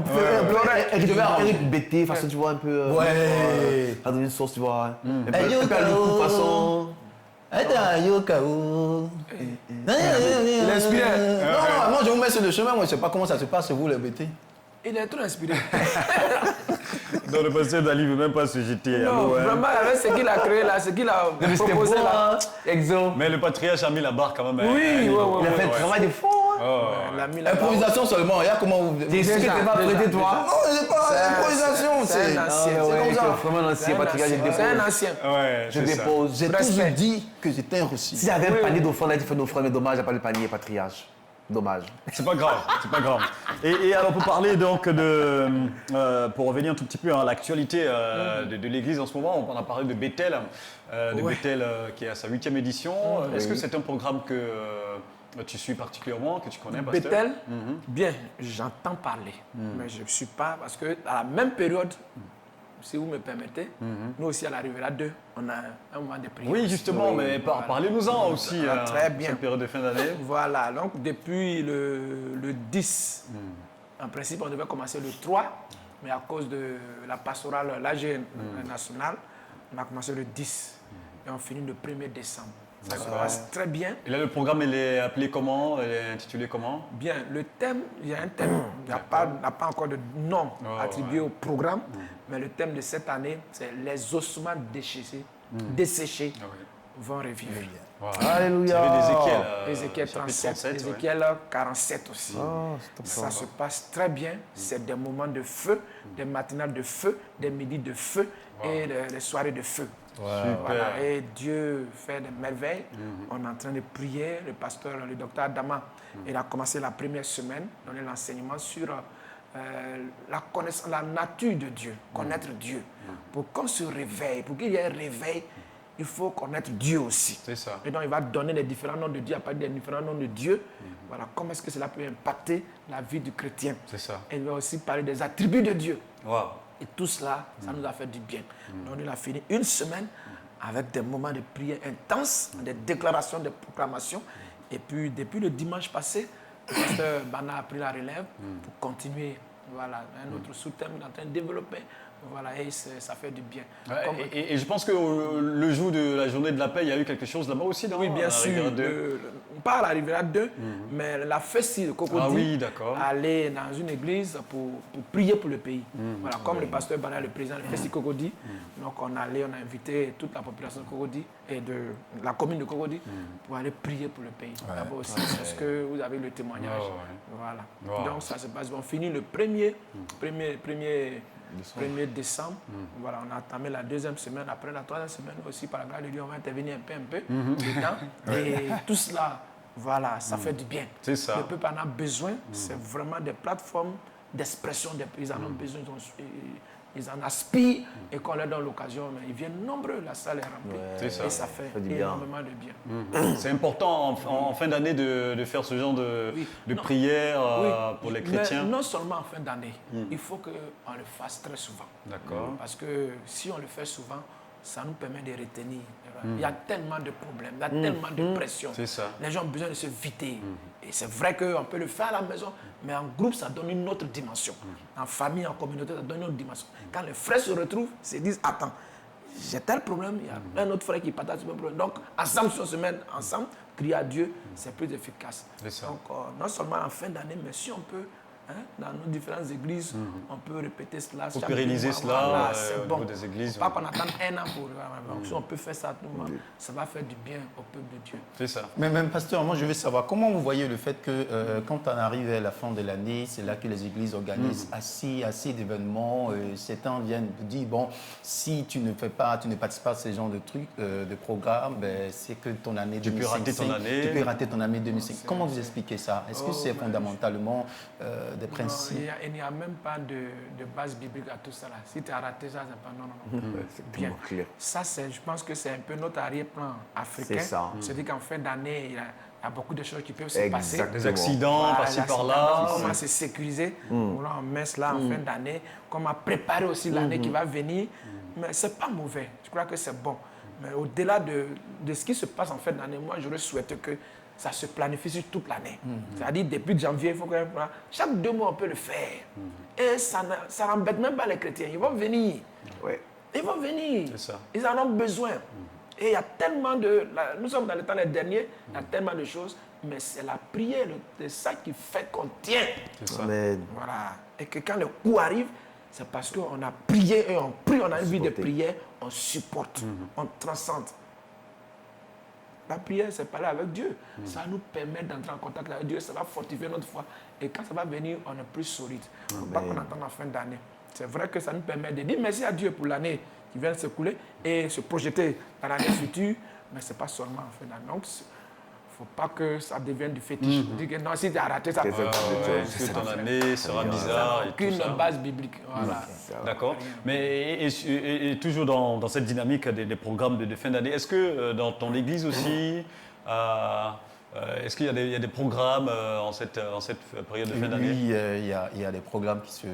Eric Bété, façon, tu vois, un peu. Ouais. Ça donne une sauce, tu vois. Un peu Yo, un peu à l'eau, façon. Attends, yo, Kao. Il est inspiré. Non, moi je vous mets sur le chemin, moi je sais pas comment ça se passe, vous, le BT. Il est trop inspiré. Donc le pasteur Dali ne veut même pas se jeter à Non, l'eau. hein. vraiment, avec ce qu'il a créé là, ce qu'il a proposé là. Exo. Mais le patriarche a mis la barre quand même. Oui, Il a fait le travail de fond. Il a mis la Improvisation seulement, il y a comment vous. Est-ce que t'es pas prêté, toi? Non, c'est pas improvisation, c'est un ancien. comme ça. Vraiment un ancien patriarche, je dépose. C'est un ancien. Ouais, Je c'est ça. dépose. J'ai Respect. toujours dit que j'étais un reçu. S'il y avait un panier d'offrandes, là, tu fais une offrande, mais dommage, il n'y a pas le panier patriarche. Dommage. C'est pas grave, c'est pas grave. Et alors pour parler donc de, pour revenir un tout petit peu à l'actualité de l'église en ce moment, on a parlé de Bethel, Bethel qui est à sa 8e édition. Est-ce que c'est un programme que tu suis particulièrement, que tu connais, pasteur? Bethel, bien, j'entends parler, mais je ne suis pas, parce que à la même période, si vous me permettez, nous aussi à la Riviera 2, on a un moment de prière. Oui, justement, mais parlez-nous-en aussi, très bien. cette période de fin d'année. Voilà, donc depuis le 10, en principe, on devait commencer le 3, mais à cause de la pastorale, l'AG nationale, on a commencé le 10 et on finit le 1er décembre. Ça se passe très bien. Et là, le programme, il est appelé comment? Il est intitulé comment? Bien, le thème, il y a un thème, il n'y a pas encore de nom attribué au programme, mais le thème de cette année, c'est les ossements desséchés vont revivre. Alléluia. Ézéchiel 37, Ézéchiel 47 aussi. Ça se passe très bien. C'est des moments de feu, des matinales de feu, des midis de feu et des soirées de feu. Voilà. Et Dieu fait des merveilles. On est en train de prier. Le pasteur, le docteur Adama, il a commencé la première semaine, donner l'enseignement sur la connaissance, la nature de Dieu, connaître Dieu. Pour qu'on se réveille, pour qu'il y ait un réveil, il faut connaître Dieu aussi. C'est ça. Et donc, il va donner les différents noms de Dieu, à partir des différents noms de Dieu. Voilà, comment est-ce que cela peut impacter la vie du chrétien. C'est ça. Et il va aussi parler des attributs de Dieu. Wow. Et tout cela, ça nous a fait du bien. Donc, il a fini une semaine avec des moments de prière intenses, des déclarations, des proclamations. Et puis, depuis le dimanche passé, le pasteur Bana a pris la relève pour continuer. Voilà, un autre sous-thème, il est en train de développer. Voilà, et ça fait du bien. Ouais, et je pense que le jour de la journée de la paix, il y a eu quelque chose là-bas aussi, non? Oui, bien sûr. On parle à la Riviera 2, mais la fête de Cocody, ah oui, d'accord. aller dans une église pour prier pour le pays. Voilà, comme le pasteur Bana, le président de la fête de Cocody. Donc on a invité toute la population de Cocody et de la commune de Cocody pour aller prier pour le pays. Là-bas aussi, parce que vous avez le témoignage. Voilà. Wow. Donc ça se passe. On finit le 1er décembre. Voilà, on a entamé la 2e semaine. Après la 3e semaine aussi, par la grâce de Dieu, on va intervenir un peu dedans. Et tout cela, voilà, ça fait du bien. C'est ça. Le peuple en a besoin. C'est vraiment des plateformes d'expression des pays. Ils en ont besoin. Ils en aspirent. Et quand on leur donne l'occasion, ils viennent nombreux. La salle est remplie. C'est ça. Et ça fait énormément de bien. C'est important en fin d'année de faire ce genre de prière pour les chrétiens. Mais non seulement en fin d'année, il faut qu'on le fasse très souvent. D'accord. Parce que si on le fait souvent, ça nous permet de retenir. Il y a tellement de problèmes, il y a tellement de pression. C'est ça. Les gens ont besoin de se vider. Et c'est vrai qu'on peut le faire à la maison, mais en groupe, ça donne une autre dimension. En famille, en communauté, ça donne une autre dimension. Quand les frères se retrouvent, ils se disent, attends, j'ai tel problème, il y a un autre frère qui partage ce même problème. Donc, ensemble, si on se met ensemble, crier à Dieu, c'est plus efficace. Donc, non seulement en fin d'année, mais si on peut, dans nos différentes églises, on peut répéter cela. Pour pérenniser cela c'est au bon. niveau des églises. Pas qu'on attende un an pour... Donc, si on peut faire ça à tout moment, ça va faire du bien au peuple de Dieu. C'est ça. Mais même, pasteur, moi je veux savoir, comment vous voyez le fait que quand on arrive à la fin de l'année, c'est là que les églises organisent assez d'événements. Certains viennent vous dire, bon, si tu ne participes pas à ce genre de trucs, de programmes, ben, c'est que ton année 2005... Tu peux rater ton année 2005. Comment vous expliquez ça? Est-ce que c'est fondamentalement des principes? Non, il n'y a même pas de base biblique à tout ça. Là. Si tu as raté ça, c'est pas non. C'est bien. Ça, je pense que c'est un peu notre arrière-plan africain. C'est ça. C'est-à-dire qu'en fin d'année, il y a beaucoup de choses qui peuvent se passer. Des accidents, par-ci par-là. Comment se sécuriser. On met cela en fin d'année. Comment préparer aussi l'année qui va venir. Mais ce n'est pas mauvais. Je crois que c'est bon. Mais au-delà de ce qui se passe en fin d'année, moi, j'aurais souhaité que ça se planifie sur toute l'année. C'est-à-dire, depuis janvier, il faut que chaque 2 mois, on peut le faire. Et ça n'embête même pas les chrétiens. Ils vont venir. Ils vont venir. Ils en ont besoin. Et il y a tellement de... Nous sommes dans les temps les derniers, il y a tellement de choses, mais c'est la prière, c'est ça qui fait qu'on tient. Voilà. Et que quand le coup arrive, c'est parce qu'on a prié et on prie, on a une vie de prière, on supporte, on transcende. La prière, c'est parler avec Dieu. Ça nous permet d'entrer en contact avec Dieu, ça va fortifier notre foi. Et quand ça va venir, on est plus solide. Il ne faut pas qu'on attende la fin d'année. C'est vrai que ça nous permet de dire merci à Dieu pour l'année qui vient de s'écouler et se projeter dans l'année future, mais ce n'est pas seulement en fin d'année. Donc, il ne faut pas que ça devienne du fétiche. On dit que non, si tu as raté ça, ton année sera bizarre. Aucune base biblique. Voilà. D'accord. Mais et toujours dans cette dynamique des programmes de fin d'année, est-ce que dans ton église aussi, est-ce qu'il y a des programmes en cette période de fin d'année? Oui, il y a des programmes qui se...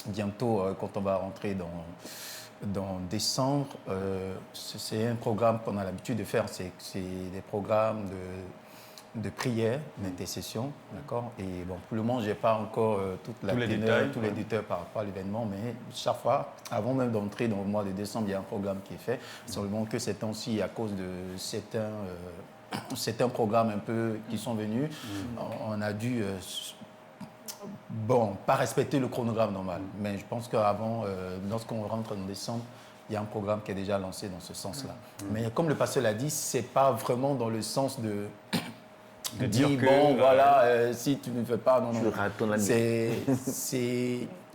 Bientôt, quand on va rentrer dans décembre, c'est un programme qu'on a l'habitude de faire, c'est des programmes de prière, d'intercession, d'accord. Et bon, pour le moment, je n'ai pas encore tous les détails par rapport à l'événement, mais chaque fois, avant même d'entrer dans le mois de décembre, il y a un programme qui est fait. Seulement que ces temps-ci, à cause de certains programmes un peu qui sont venus, on a dû... pas respecter le chronogramme normal, mais je pense qu'avant, lorsqu'on rentre en décembre, il y a un programme qui est déjà lancé dans ce sens-là. Mais comme le pasteur l'a dit, ce n'est pas vraiment dans le sens de dire que, si tu ne fais pas, non.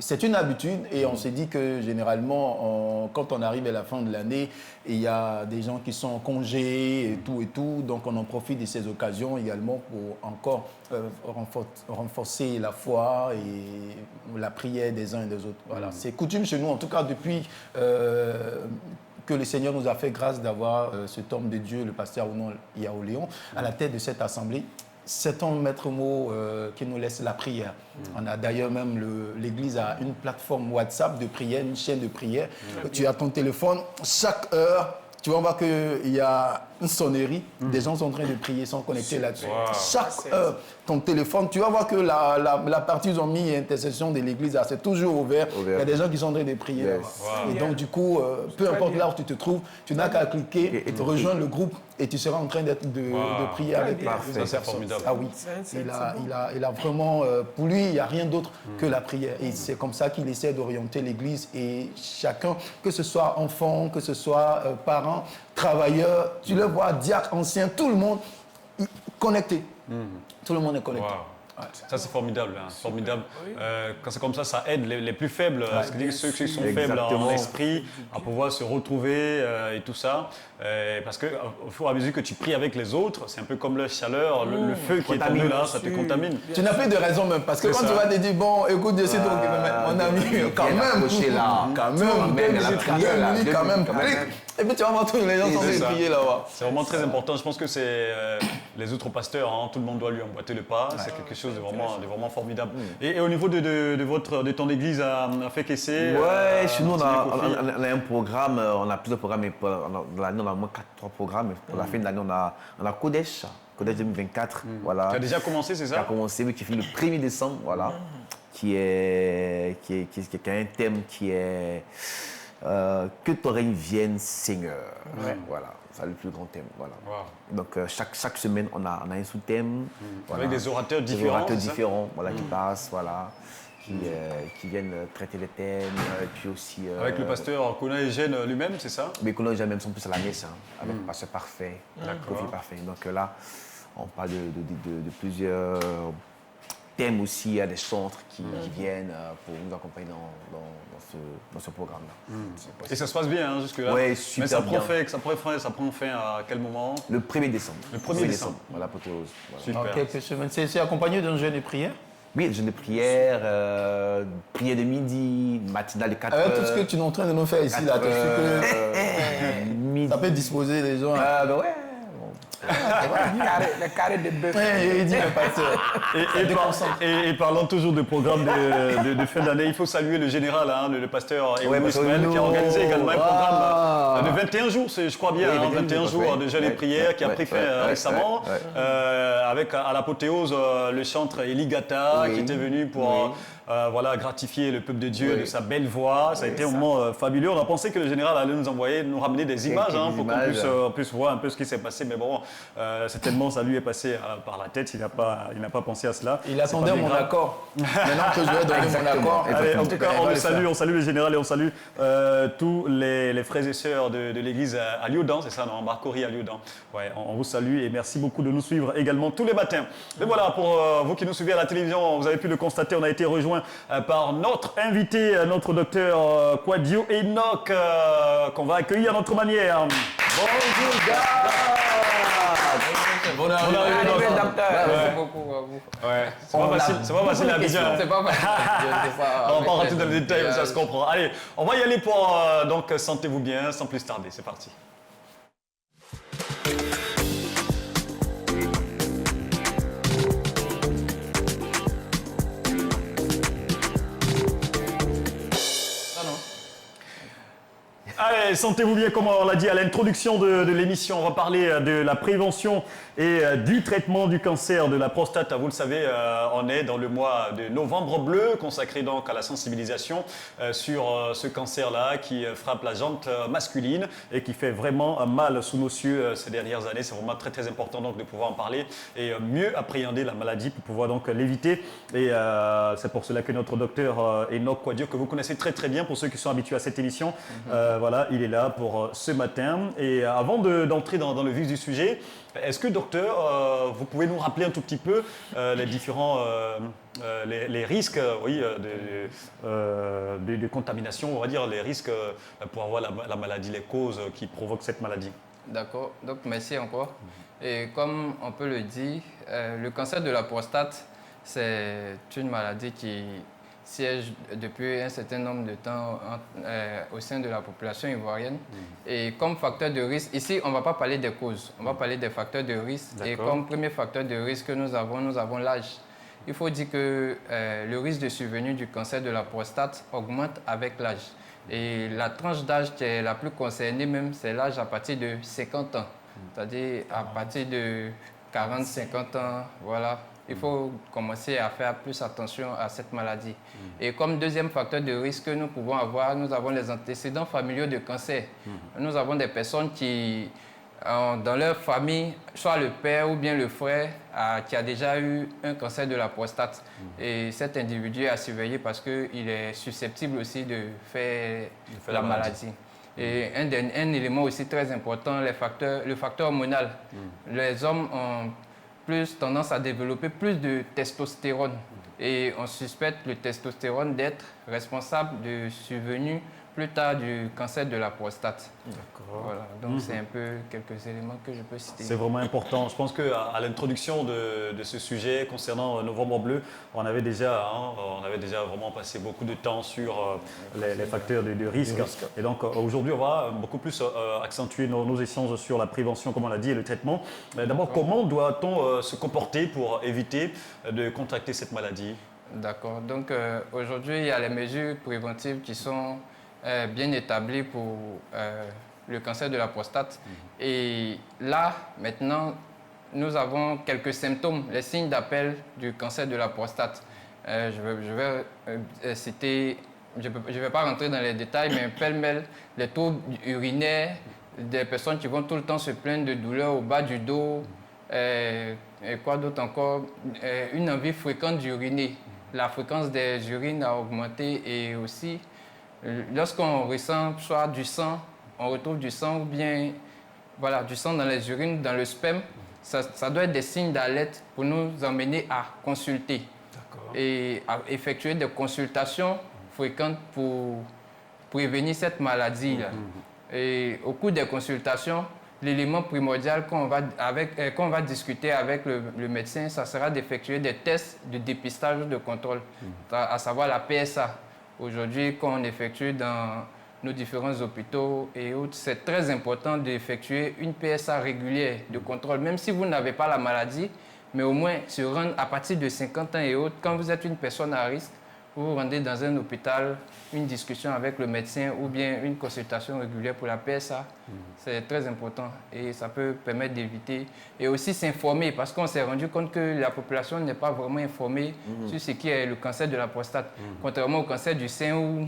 C'est une habitude et on s'est dit que généralement, quand on arrive à la fin de l'année, il y a des gens qui sont en congé et tout, donc on en profite de ces occasions également pour encore renforcer la foi et la prière des uns et des autres. Voilà. C'est coutume chez nous, en tout cas depuis que le Seigneur nous a fait grâce d'avoir cet homme de Dieu, le pasteur Arnaud Yaoléon, à la tête de cette assemblée. C'est un maître mot qui nous laisse la prière. On a d'ailleurs même, l'Église a une plateforme WhatsApp de prière, une chaîne de prière. Tu as ton téléphone, chaque heure, tu vas voir qu'il y a une sonnerie, des gens sont en train de prier, sont connectés là-dessus. Chaque heure, ton téléphone, tu vas voir que la partie où ils ont mis intercession de l'Église, c'est toujours ouvert. Il y a des gens qui sont en train de prier. Et donc du coup, peu importe là où tu te trouves, tu n'as qu'à cliquer et te rejoindre le groupe et tu seras en train de prier avec la personne. C'est formidable. Ah oui, il a vraiment, pour lui, il n'y a rien d'autre que la prière. Et c'est comme ça qu'il essaie d'orienter l'Église et chacun, que ce soit enfant, que ce soit parents, travailleurs, tu le vois, diacre, ancien, tout le monde connecté. Tout le monde est connecté. Ça, c'est formidable. Formidable. Quand c'est comme ça, ça aide les plus faibles, ceux qui sont faibles en esprit, à pouvoir se retrouver et tout ça. Parce qu'au fur et à mesure que tu pries avec les autres, c'est un peu comme la chaleur, le feu qui est en eux là, ça te contamine. Tu n'as plus de raison même, parce que quand tu vas te dire, bon, écoute, je sais donc, mon ami, quand même, et puis tu vas voir tous les gens sont en train de prier là-bas. C'est vraiment très important. Je pense que c'est les autres pasteurs, tout le monde doit lui emboîter le pas. C'est quelque chose de vraiment formidable. Et au niveau de ton église à Fekese, chez nous on a un programme, on a plusieurs programmes, mais pour l'année on a au moins 3 programmes. Pour la fin de l'année on a Kodesh 2024. Voilà. Tu as déjà commencé, c'est ça? Qui a commencé, mais qui finit le 1er décembre, voilà. Qui a un thème qui est que ton règne vienne, Seigneur. Voilà. C'est le plus grand thème. Voilà. Donc chaque semaine, on a un sous-thème. Avec des orateurs différents. Des orateurs différents qui passent, qui viennent traiter les thèmes. Et puis aussi, avec le pasteur Kona Eugène lui-même, c'est ça? Mais Kona Eugène même sont plus à la messe, avec le pasteur Parfait, Kofi Parfait. Donc là, on parle de plusieurs thèmes aussi. Il y a des centres qui viennent pour nous accompagner dans ce programme-là. Et ça se passe bien jusque-là? Oui, super. Mais ça prend fin à quel moment? Le 1er décembre. Le 1er décembre. Voilà, pour tous. Super. Dans quelques semaines. C'est accompagné d'un jeûne de prière? Oui, jeûne de prière, prière de midi, matinale de 4 heures. Tout ce que tu es en train de nous faire ici, là, ça peut disposer les gens. Les carrés de bœuf. Il dit le pasteur. Et parlant toujours de programme de fin d'année, il faut saluer le général, hein, le pasteur Ismaël, qui a organisé également un programme de 21 jours, je crois bien, 21 jours de jeûne et prière qui a pris fin récemment, avec à l'apothéose le chantre Eligata qui était venu pour gratifier le peuple de Dieu de sa belle voix. Ça a été un moment fabuleux. On a pensé que le général allait nous ramener des images pour qu'on puisse voir un peu ce qui s'est passé. Mais bon, certainement, ça lui est passé par la tête. Il n'a pas pensé à cela. Il attendait mon accord. Maintenant que je vais donner mon accord. Allez, en tout cas, on salue le général et on salue tous les frères et sœurs de l'église à Lyodan. C'est ça, non, Marcory à Lyodan. Ouais, on vous salue et merci beaucoup de nous suivre également tous les matins. Et voilà, pour vous qui nous suivez à la télévision, vous avez pu le constater, on a été rejoint par notre invité, notre docteur Kwadio Enoch, qu'on va accueillir à notre manière. Bonjour, gars. Bonne arrivée, docteur. Merci beaucoup à vous. C'est pas facile à Abidjan. C'est pas facile. On va pas rentrer dans les détails, mais ça se comprend. Allez, on va y aller pour donc sentez-vous bien, sans plus tarder. C'est parti. Allez, sentez-vous bien, comme on l'a dit à l'introduction de l'émission, on va parler de la prévention et du traitement du cancer de la prostate. Vous le savez, on est dans le mois de novembre bleu, consacré donc à la sensibilisation sur ce cancer-là qui frappe la jante masculine et qui fait vraiment mal sous nos cieux ces dernières années. C'est vraiment très très important donc de pouvoir en parler et mieux appréhender la maladie pour pouvoir donc l'éviter. Et c'est pour cela que notre docteur Enoch Kwadio, que vous connaissez très très bien pour ceux qui sont habitués à cette émission, voilà, il est là pour ce matin. Et avant d'entrer dans le vif du sujet, est-ce que, docteur, vous pouvez nous rappeler un tout petit peu les différents les risques de contamination, on va dire, les risques pour avoir la maladie, les causes qui provoquent cette maladie? D'accord, donc merci encore. Et comme on peut le dire, le cancer de la prostate, c'est une maladie qui siège depuis un certain nombre de temps au sein de la population ivoirienne. Et comme facteur de risque, ici on ne va pas parler des causes, on va parler des facteurs de risque. Et comme premier facteur de risque que nous avons l'âge. Il faut dire que le risque de survenue du cancer de la prostate augmente avec l'âge. Et la tranche d'âge qui est la plus concernée même, c'est l'âge à partir de 50 ans. C'est-à-dire à partir de 40-50 ans, voilà. Il faut commencer à faire plus attention à cette maladie. Et comme deuxième facteur de risque que nous pouvons avoir, nous avons les antécédents familiaux de cancer. Nous avons des personnes qui, dans leur famille, soit le père ou bien le frère, qui a déjà eu un cancer de la prostate. Et cet individu est à surveiller parce qu'il est susceptible aussi de faire la maladie. Et un élément aussi très important, le facteur hormonal. Les hommes ont plus tendance à développer plus de testostérone. Et on suspecte le testostérone d'être responsable de survenue plus tard du cancer de la prostate. D'accord. Voilà. Donc c'est un peu quelques éléments que je peux citer. C'est vraiment important. Je pense qu'à l'introduction de ce sujet concernant Novembre Bleu, on avait déjà vraiment passé beaucoup de temps sur les facteurs de risque. Et donc aujourd'hui, on va beaucoup plus accentuer nos échanges sur la prévention, comme on l'a dit, et le traitement. D'abord, comment doit-on se comporter pour éviter de contracter cette maladie? D'accord. Donc aujourd'hui, il y a les mesures préventives qui sont bien établies pour le cancer de la prostate. Et là, maintenant, nous avons quelques symptômes, les signes d'appel du cancer de la prostate. Je vais citer, je ne vais pas rentrer dans les détails, mais pêle-mêle, les troubles urinaires, des personnes qui vont tout le temps se plaindre de douleurs au bas du dos, et quoi d'autre encore, une envie fréquente d'uriner. La fréquence des urines a augmenté et aussi, lorsqu'on ressent soit du sang, on retrouve du sang ou bien voilà, du sang dans les urines, dans le sperme, ça doit être des signes d'alerte pour nous emmener à consulter et à effectuer des consultations fréquentes pour prévenir cette maladie-là. Et au cours des consultations, l'élément primordial qu'on va discuter avec le médecin, ça sera d'effectuer des tests de dépistage ou de contrôle, à savoir la PSA. Aujourd'hui, qu'on effectue dans nos différents hôpitaux et autres, c'est très important d'effectuer une PSA régulière de contrôle, même si vous n'avez pas la maladie, mais au moins se rendre à partir de 50 ans et autres, quand vous êtes une personne à risque, vous vous rendez dans un hôpital, une discussion avec le médecin ou bien une consultation régulière pour la PSA, c'est très important et ça peut permettre d'éviter et aussi s'informer parce qu'on s'est rendu compte que la population n'est pas vraiment informée sur ce qui est le cancer de la prostate, contrairement au cancer du sein où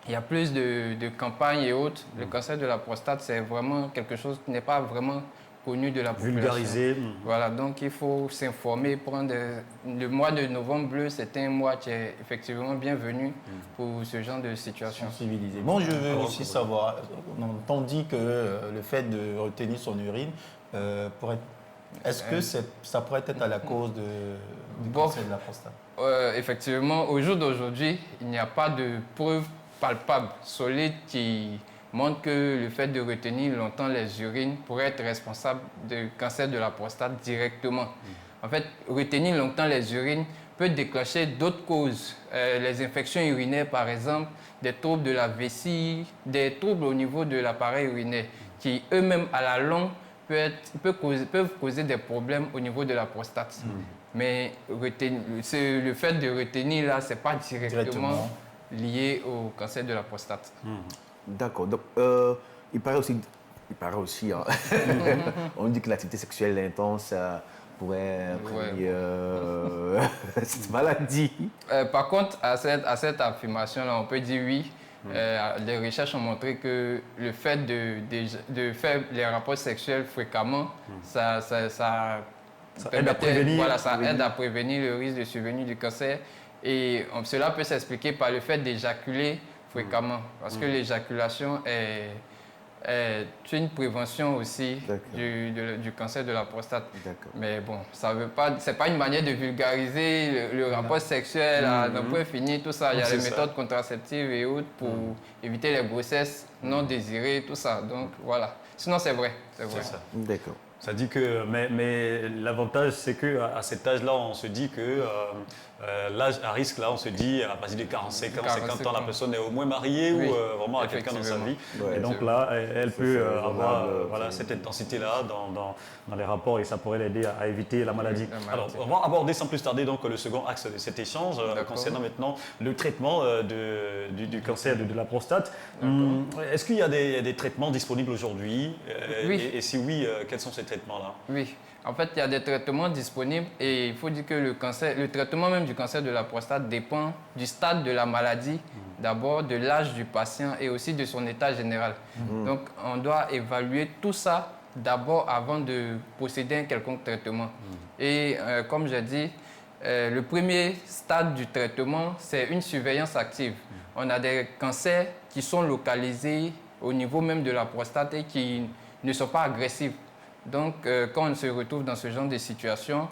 il y a plus de campagnes et autres. Le cancer de la prostate, c'est vraiment quelque chose qui n'est pas vraiment connu de la population. Vulgarisé. Voilà, donc il faut s'informer, prendre... Le mois de novembre bleu, c'est un mois qui est effectivement bienvenu pour ce genre de situation. Sensibiliser. Bon, je veux aussi savoir, on dit que le fait de retenir son urine pourrait... Est-ce que ça pourrait être à la cause du cancer de la prostate? Effectivement, au jour d'aujourd'hui, il n'y a pas de preuves palpables, solides qui montrent que le fait de retenir longtemps les urines pourrait être responsable du cancer de la prostate directement. En fait, retenir longtemps les urines peut déclencher d'autres causes, les infections urinaires par exemple, des troubles de la vessie, des troubles au niveau de l'appareil urinaire qui eux-mêmes à la longue peuvent causer des problèmes au niveau de la prostate. Mais le fait de retenir là, ce n'est pas directement lié au cancer de la prostate. D'accord. Donc, il paraît aussi, hein. On dit que l'activité sexuelle intense pourrait prévenir cette maladie. Par contre, à cette affirmation-là, on peut dire oui. Les recherches ont montré que le fait de faire les rapports sexuels fréquemment, ça aide à prévenir, aide à prévenir le risque de survenue du cancer. Et cela peut s'expliquer par le fait d'éjaculer fréquemment, parce que l'éjaculation est une prévention aussi du cancer de la prostate. Mais bon, c'est pas une manière de vulgariser le rapport sexuel à un point fini, tout ça. Il y a les méthodes contraceptives et autres pour éviter les grossesses non désirées, tout ça. Donc voilà. Sinon, c'est vrai. C'est ça. D'accord. Ça dit que, mais l'avantage, c'est qu'à cet âge-là, on se dit que l'âge à risque, là, on se dit à partir de 45 ans, 50 ans, la personne est au moins mariée ou vraiment à quelqu'un dans sa vie. Et donc là, elle peut avoir cette intensité-là dans les rapports et ça pourrait l'aider à éviter la maladie. Alors, on va aborder sans plus tarder donc, le second axe de cet échange concernant maintenant le traitement du cancer de la prostate. Est-ce qu'il y a des traitements disponibles aujourd'hui? Et si oui, quels sont ces traitements-là? Oui. En fait, il y a des traitements disponibles et il faut dire que le traitement même du cancer de la prostate dépend du stade de la maladie, d'abord de l'âge du patient et aussi de son état général. Donc, on doit évaluer tout ça d'abord avant de procéder à un quelconque traitement. Et comme j'ai dit, le premier stade du traitement, c'est une surveillance active. On a des cancers qui sont localisés au niveau même de la prostate et qui ne sont pas agressifs. Donc, quand on se retrouve dans ce genre de situation,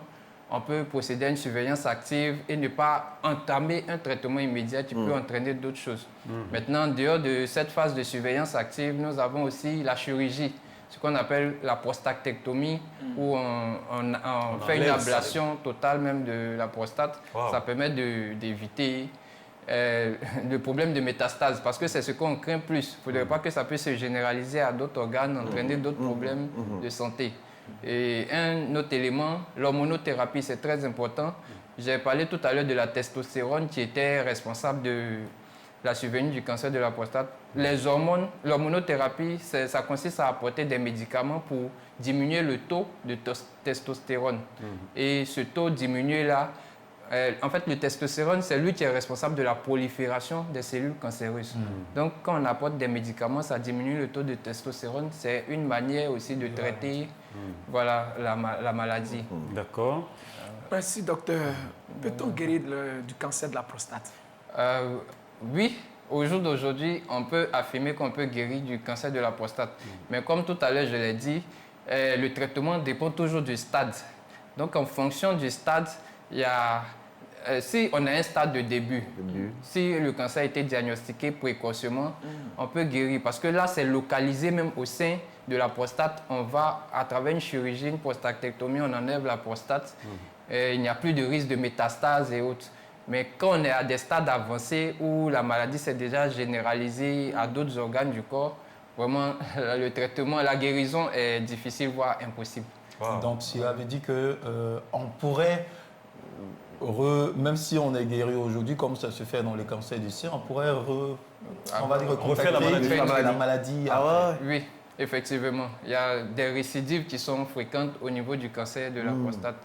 on peut procéder à une surveillance active et ne pas entamer un traitement immédiat qui peut entraîner d'autres choses. Maintenant, en dehors de cette phase de surveillance active, nous avons aussi la chirurgie, ce qu'on appelle la prostatectomie, où on fait une ablation totale même de la prostate. Ça permet d'éviter le problème de métastase, parce que c'est ce qu'on craint plus. Il ne faudrait pas que ça puisse se généraliser à d'autres organes, entraîner d'autres problèmes de santé. Et un autre élément, l'hormonothérapie, c'est très important. J'ai parlé tout à l'heure de la testostérone qui était responsable de la survenue du cancer de la prostate. Les hormones, l'hormonothérapie, ça consiste à apporter des médicaments pour diminuer le taux de testostérone. Et ce taux diminué là, en fait, le testostérone, c'est lui qui est responsable de la prolifération des cellules cancéreuses. Donc, quand on apporte des médicaments, ça diminue le taux de testostérone. C'est une manière aussi de traiter la maladie. D'accord. Merci, docteur. Peut-on guérir du cancer de la prostate? Oui. Au jour d'aujourd'hui, on peut affirmer qu'on peut guérir du cancer de la prostate. Mais comme tout à l'heure, je l'ai dit, le traitement dépend toujours du stade. Donc, en fonction du stade, il y a... si on a un stade de début, si le cancer a été diagnostiqué précocement, on peut guérir. Parce que là, c'est localisé même au sein de la prostate. On va, à travers une chirurgie, une prostatectomie, on enlève la prostate. Il n'y a plus de risque de métastase et autres. Mais quand on est à des stades avancés où la maladie s'est déjà généralisée à d'autres organes du corps, vraiment, le traitement, la guérison est difficile, voire impossible. Donc, cela veut dire qu'on pourrait, même si on est guéri aujourd'hui, comme ça se fait dans les cancers du sein, on pourrait refaire la maladie. Oui, effectivement. Il y a des récidives qui sont fréquentes au niveau du cancer de la prostate.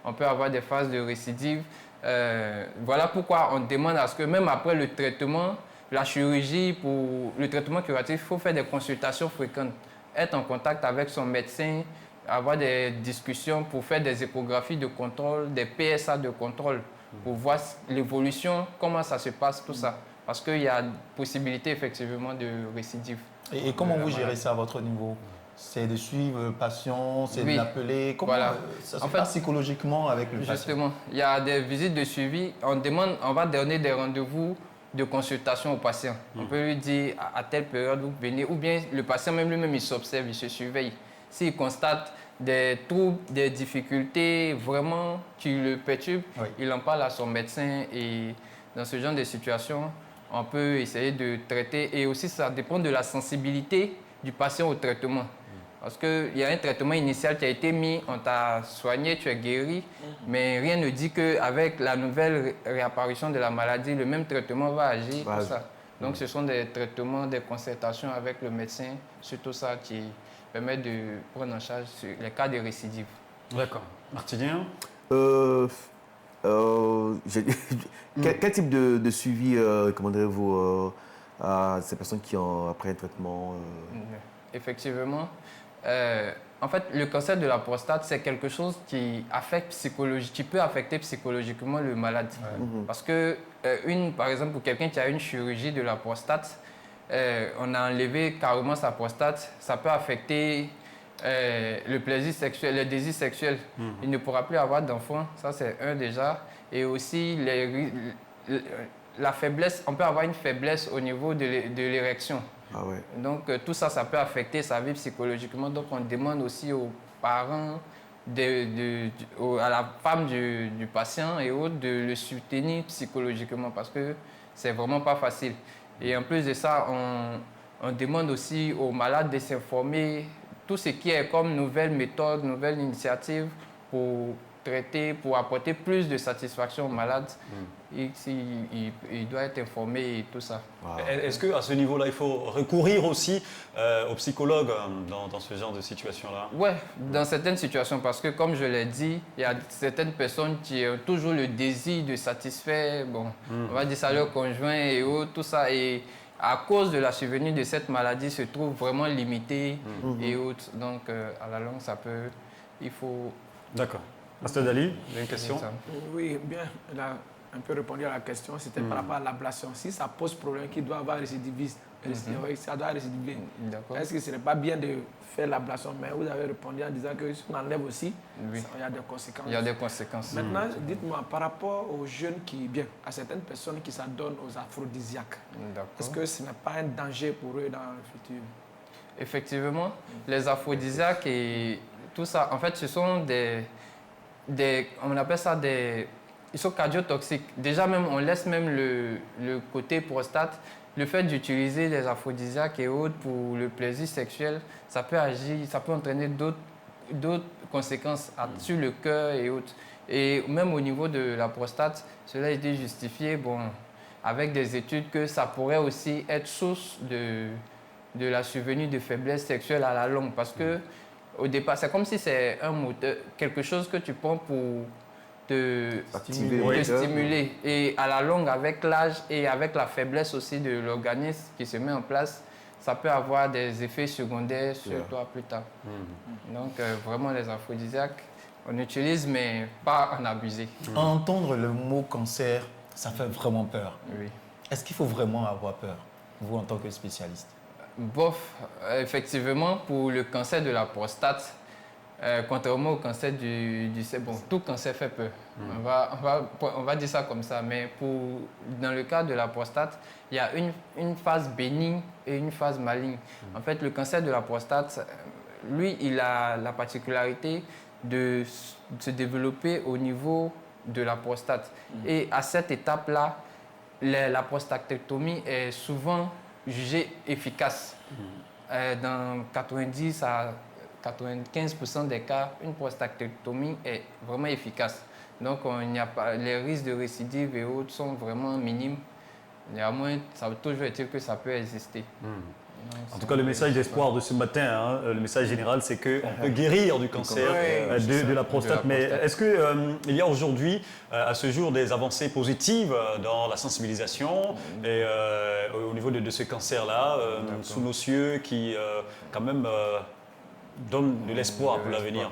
On peut avoir des phases de récidive. Voilà pourquoi on demande à ce que même après le traitement, la chirurgie, pour le traitement curatif, il faut faire des consultations fréquentes, être en contact avec son médecin, avoir des discussions pour faire des échographies de contrôle, des PSA de contrôle, pour voir l'évolution, comment ça se passe, tout ça. Parce qu'il y a possibilité effectivement de récidive. Et comment vous gérez ça à votre niveau? C'est de suivre le patient, c'est de l'appeler. Comment ça se passe psychologiquement avec le patient? Justement, il y a des visites de suivi. On va donner des rendez-vous de consultation au patient. On peut lui dire à telle période vous venez, ou bien le patient même lui-même il s'observe, il se surveille. S'il constate des troubles, des difficultés vraiment qui le perturbent, il en parle à son médecin et dans ce genre de situation, on peut essayer de traiter et aussi ça dépend de la sensibilité du patient au traitement. Parce qu'il y a un traitement initial qui a été mis, on t'a soigné, tu es guéri, mais rien ne dit qu'avec la nouvelle réapparition de la maladie, le même traitement va agir, tout ça. Donc ce sont des traitements, des concertations avec le médecin, surtout ça qui permet de prendre en charge les cas de récidive. D'accord. Martinien? Quel type de suivi recommanderez-vous à ces personnes qui ont après un traitement Effectivement. En fait, le cancer de la prostate, c'est quelque chose qui peut affecter psychologiquement le malade. Parce que, par exemple, pour quelqu'un qui a une chirurgie de la prostate, on a enlevé carrément sa prostate, ça peut affecter le plaisir sexuel, le désir sexuel. Il ne pourra plus avoir d'enfants, ça c'est un déjà. Et aussi, la faiblesse, on peut avoir une faiblesse au niveau de l'érection. Donc tout ça, ça peut affecter sa vie psychologiquement. Donc on demande aussi aux parents, à la femme du patient et autres de le soutenir psychologiquement parce que c'est vraiment pas facile. Et en plus de ça, on demande aussi aux malades de s'informer tout ce qui est comme nouvelles méthodes, nouvelles initiatives pour traiter, pour apporter plus de satisfaction aux malades. Il doit être informé et tout ça. Est-ce qu'à ce niveau-là, il faut recourir aussi aux psychologues dans ce genre de situation-là? Oui, dans certaines situations, parce que comme je l'ai dit, il y a certaines personnes qui ont toujours le désir de satisfaire, on va dire ça, leur conjoint et autres, tout ça. Et à cause de la survenue de cette maladie, se trouve vraiment limité et autres. Donc, à la longue, il faut... D'accord. Pasteur Dali, vous avez une question? Oui, bien. Là, un peu répondu à la question, c'était par rapport à l'ablation. Si ça pose problème, qu'il doit avoir récidiviste, ça doit récidiver. Est-ce que ce n'est pas bien de faire l'ablation? Mais vous avez répondu en disant que si on enlève aussi, il y a des conséquences. Il y a des conséquences. Maintenant, dites-moi, par rapport aux jeunes à certaines personnes qui s'adonnent aux aphrodisiaques, est-ce que ce n'est pas un danger pour eux dans le futur? Effectivement, les aphrodisiaques et tout ça, en fait, ce sont on appelle ça ils sont cardiotoxiques. Déjà même, on laisse même le côté prostate. Le fait d'utiliser des aphrodisiaques et autres pour le plaisir sexuel, ça peut entraîner d'autres conséquences sur le cœur et autres. Et même au niveau de la prostate, cela a été justifié avec des études que ça pourrait aussi être source de la survenue de faiblesse sexuelle à la longue. Parce que au départ, c'est comme si c'est un moteur, quelque chose que tu prends pour te stimuler. Et à la longue, avec l'âge et avec la faiblesse aussi de l'organisme qui se met en place, ça peut avoir des effets secondaires sur toi plus tard. Donc, vraiment, les aphrodisiaques, on utilise, mais pas en abuser. Entendre le mot cancer, ça fait vraiment peur. Oui. Est-ce qu'il faut vraiment avoir peur, vous, en tant que spécialiste? Bof, effectivement, pour le cancer de la prostate, contrairement au cancer du sein, tout cancer fait peur. On va dire ça comme ça, mais dans le cas de la prostate, il y a une phase bénigne et une phase maligne. En fait, le cancer de la prostate, lui, il a la particularité de se développer au niveau de la prostate. Et à cette étape-là, la prostatectomie est souvent jugée efficace. Dans 90 à 95% des cas, une prostatectomie est vraiment efficace. Donc, les risques de récidive et autres sont vraiment minimes. Néanmoins, ça veut toujours être que ça peut exister. En tout cas, le message d'espoir de ce matin, hein, le message général, c'est qu'on peut guérir du cancer de la prostate. Mais est-ce qu'il y a aujourd'hui, à ce jour, des avancées positives dans la sensibilisation et au niveau de ce cancer-là, sous nos cieux, qui quand même donne de l'espoir pour l'avenir?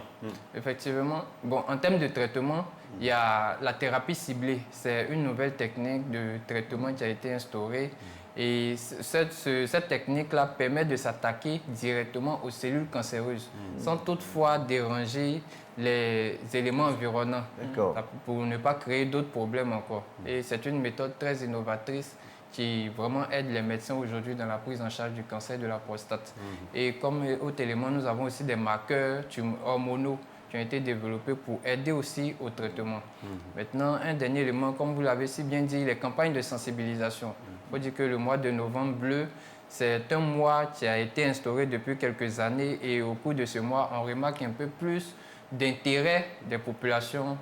Effectivement. Bon, en termes de traitement, il y a la thérapie ciblée. C'est une nouvelle technique de traitement qui a été instaurée. Et cette technique-là permet de s'attaquer directement aux cellules cancéreuses, sans toutefois déranger les éléments environnants, pour ne pas créer d'autres problèmes encore. Et c'est une méthode très innovatrice qui vraiment aide les médecins aujourd'hui dans la prise en charge du cancer de la prostate. Et comme autre élément, nous avons aussi des marqueurs hormonaux qui ont été développés pour aider aussi au traitement. Maintenant, un dernier élément, comme vous l'avez si bien dit, les campagnes de sensibilisation. Il faut dire que le mois de novembre bleu, c'est un mois qui a été instauré depuis quelques années et au cours de ce mois, on remarque un peu plus d'intérêt des populations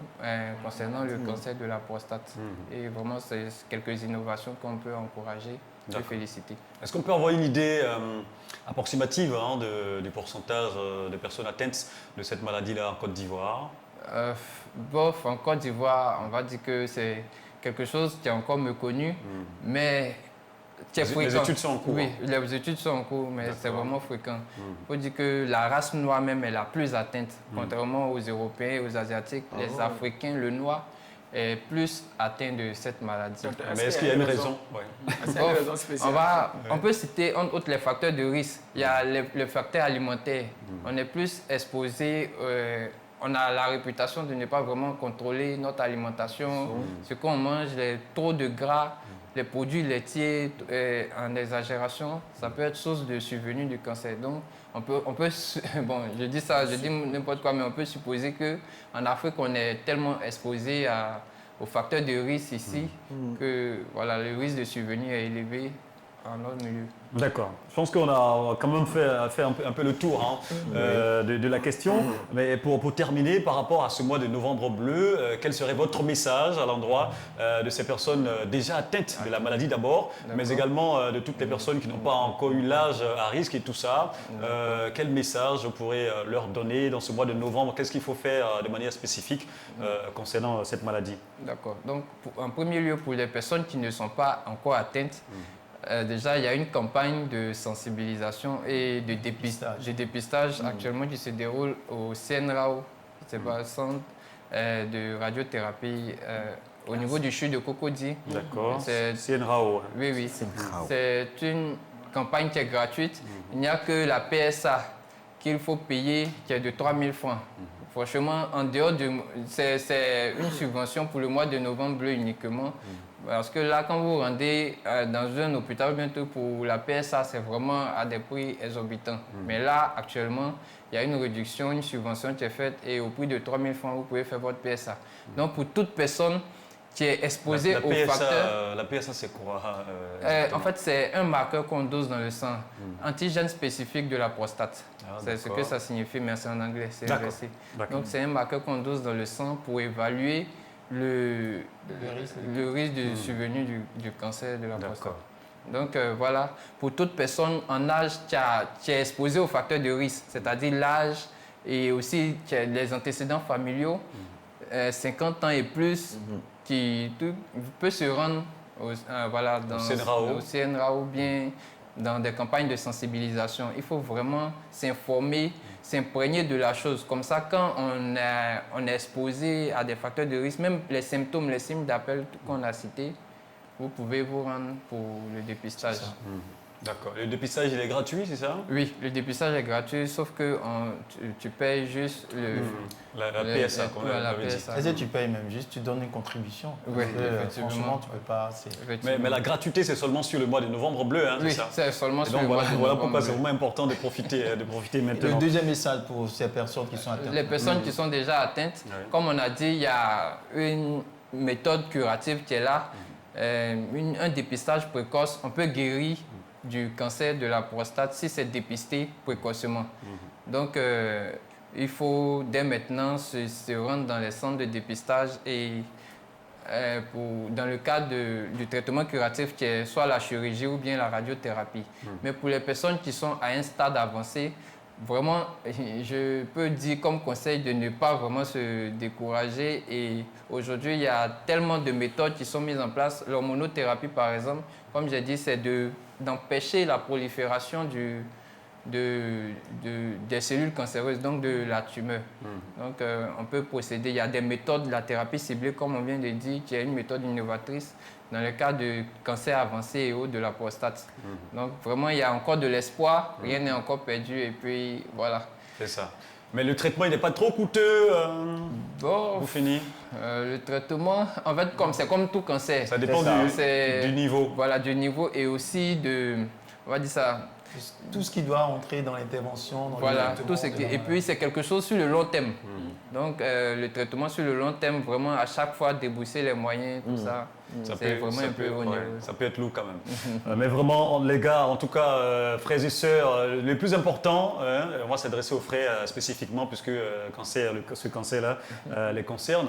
concernant le cancer de la prostate. Et vraiment, c'est quelques innovations qu'on peut encourager et féliciter. Est-ce qu'on peut avoir une idée approximative du pourcentage de personnes atteintes de cette maladie-là en Côte d'Ivoire? En Côte d'Ivoire, on va dire que c'est quelque chose qui est encore méconnu, mais qui est fréquent. Les études sont en cours. Oui, les études sont en cours, mais c'est vraiment fréquent. Il faut dire que la race noire même est la plus atteinte, contrairement aux Européens et aux Asiatiques. Les Africains, le noir, est plus atteint de cette maladie. Mais est-ce qu'il y a une raison? On peut citer entre autres les facteurs de risque. Il y a le facteur alimentaire. On est plus exposé... on a la réputation de ne pas vraiment contrôler notre alimentation, ce qu'on mange, trop de gras, les produits laitiers en exagération, ça peut être source de survenue du cancer. Donc, on peut bon, je dis n'importe quoi, mais on peut supposer qu'en Afrique, on est tellement exposé aux facteurs de risque ici que voilà, le risque de survenue est élevé en notre milieu. D'accord. Je pense qu'on a quand même fait un peu le tour de la question. Mais pour terminer, par rapport à ce mois de novembre bleu, quel serait votre message à l'endroit de ces personnes déjà atteintes de la maladie d'abord, mais également de toutes les personnes qui n'ont pas encore eu l'âge à risque et tout ça? Quel message vous pourrez leur donner dans ce mois de novembre? Qu'est-ce qu'il faut faire de manière spécifique concernant cette maladie? D'accord. Donc, en premier lieu, pour les personnes qui ne sont pas encore atteintes, déjà, il y a une campagne de sensibilisation et de dépistage actuellement qui se déroule au CNRAO, c'est pas le centre de radiothérapie au niveau du CHU de Cocody. D'accord, CNRAO. Oui, oui. C'est une campagne qui est gratuite. Il n'y a que la PSA qu'il faut payer, qui est de 3 000 francs. Franchement, en dehors de... C'est une subvention pour le mois de novembre bleu uniquement. Parce que là, quand vous rendez dans un hôpital bientôt pour la PSA, c'est vraiment à des prix exorbitants. Mais là, actuellement, il y a une réduction, une subvention qui est faite et au prix de 3 000 francs, vous pouvez faire votre PSA. Donc, pour toute personne qui est exposée au facteur... La PSA, c'est quoi en fait, c'est un marqueur qu'on dose dans le sang, antigène spécifique de la prostate. C'est ce que ça signifie, mais c'est en anglais, c'est inversé. Donc, c'est un marqueur qu'on dose dans le sang pour évaluer le risque de survenue du cancer de la prostate. Donc voilà, pour toute personne en âge qui est exposée aux facteurs de risque, c'est-à-dire l'âge et aussi qui a les antécédents familiaux, 50 ans et plus, qui peut se rendre au CNRAO ou bien dans des campagnes de sensibilisation. Il faut vraiment s'informer, s'imprégner de la chose. Comme ça, quand on est exposé à des facteurs de risque, même les symptômes, les signes d'appel qu'on a cités, vous pouvez vous rendre pour le dépistage. D'accord. Le dépistage, il est gratuit, c'est ça? Oui, le dépistage est gratuit, sauf que tu payes juste la PSA qu'on avait dit. Est-ce que tu payes même juste, tu donnes une contribution? Oui, effectivement. Franchement, tu peux pas... Mais la gratuité, c'est seulement sur le mois de novembre bleu, hein, oui, c'est ça? c'est seulement sur le mois de novembre. Voilà pourquoi bleu. c'est vraiment important de profiter maintenant. Le deuxième message pour ces personnes qui sont atteintes. Les personnes qui sont déjà atteintes, comme on a dit, il y a une méthode curative qui est là. Un dépistage précoce, on peut guérir du cancer de la prostate si c'est dépisté précocement. Donc, il faut dès maintenant se rendre dans les centres de dépistage et dans le cadre du traitement curatif qui est soit la chirurgie ou bien la radiothérapie. Mais pour les personnes qui sont à un stade avancé, vraiment, je peux dire comme conseil de ne pas vraiment se décourager. Et aujourd'hui, il y a tellement de méthodes qui sont mises en place. L'hormonothérapie, par exemple, comme j'ai dit, c'est d'empêcher la prolifération des cellules cancéreuses, donc de la tumeur. Donc, on peut procéder. Il y a des méthodes, la thérapie ciblée, comme on vient de dire, qui est une méthode innovatrice dans le cas de cancer avancé et haut de la prostate. Donc, vraiment, il y a encore de l'espoir. Rien n'est encore perdu. Et puis, voilà. C'est ça. Mais le traitement, il n'est pas trop coûteux. Vous finissez le traitement, en fait, c'est comme tout cancer. Ça dépend du niveau. Voilà, du niveau et aussi on va dire ça. Tout ce qui doit entrer dans l'intervention. Voilà, et puis c'est quelque chose sur le long terme. Donc, le traitement sur le long terme, vraiment, à chaque fois, débourser les moyens, tout ça. C'est vraiment un peu au niveau. Ça peut être lourd quand même. Mais vraiment, les gars, en tout cas, frères et sœurs, le plus important, on va s'adresser aux frères spécifiquement, puisque ce cancer-là les concerne.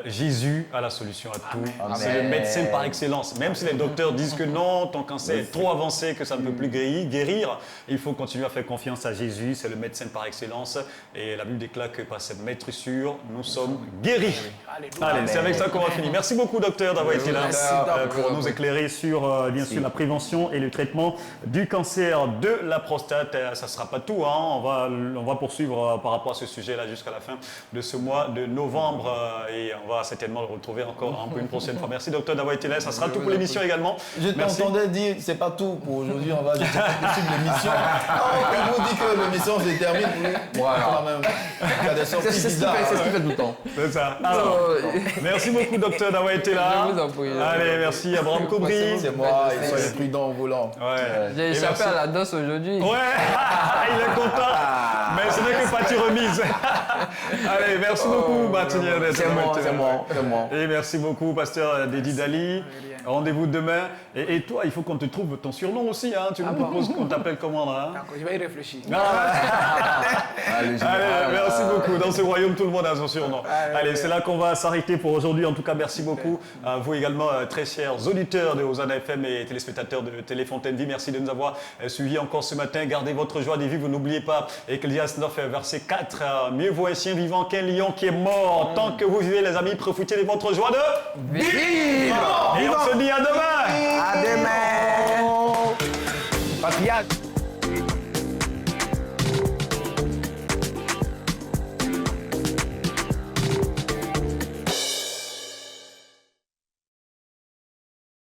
Jésus a la solution à tout. C'est le médecin par excellence. Même si les docteurs disent que non, ton cancer est trop avancé, que ça ne peut plus guérir, il faut continuer à faire confiance à Jésus. C'est le médecin par excellence. Et la Bible déclare que par cette maîtrissure, nous sommes guéris. Allez, c'est avec ça qu'on va finir. Merci beaucoup, docteur, d'avoir été là pour nous éclairer sur bien sûr la prévention et le traitement du cancer de la prostate. Ça ne sera pas tout, hein. On va poursuivre par rapport à ce sujet-là jusqu'à la fin de ce mois de novembre et on va certainement le retrouver encore un peu une prochaine fois. Merci docteur d'avoir été là, ça sera tout pour l'émission également. Je t'entendais dire, c'est pas tout pour aujourd'hui, on va juste possible l'émission. Ils vous dit que l'émission se termine. Voilà. Il y a des sorties bizarres. C'est ce qu'il fait tout le temps. C'est ça. Alors, merci beaucoup docteur d'avoir été là. Allez, merci Abraham Kobri. C'est moi, soyez prudent au volant. J'ai échappé à la danse aujourd'hui. Ouais, il est content. Mais ce n'est que partie remise. Allez, merci beaucoup, Martinier. C'est moi. Et merci beaucoup, pasteur Dédi Dali. Rendez-vous demain. Et toi, il faut qu'on te trouve ton surnom aussi. Hein. Tu nous proposes qu'on t'appelle comment là, hein? Je vais y réfléchir. Allez, merci beaucoup. Dans ce royaume, tout le monde a son surnom. Allez, c'est là qu'on va s'arrêter pour aujourd'hui. En tout cas, merci beaucoup à vous également, très chers auditeurs de Hosanna FM et téléspectateurs de Téléfontaine Vie. Merci de nous avoir suivis encore ce matin. Gardez votre joie de vivre. N'oubliez pas, Ecclésiaste 9, verset 4. Mieux vaut un chien vivant qu'un lion qui est mort. Tant que vous vivez, les amis, profitez de votre joie de vivre. Et on se dit à demain. À demain. Patriarche.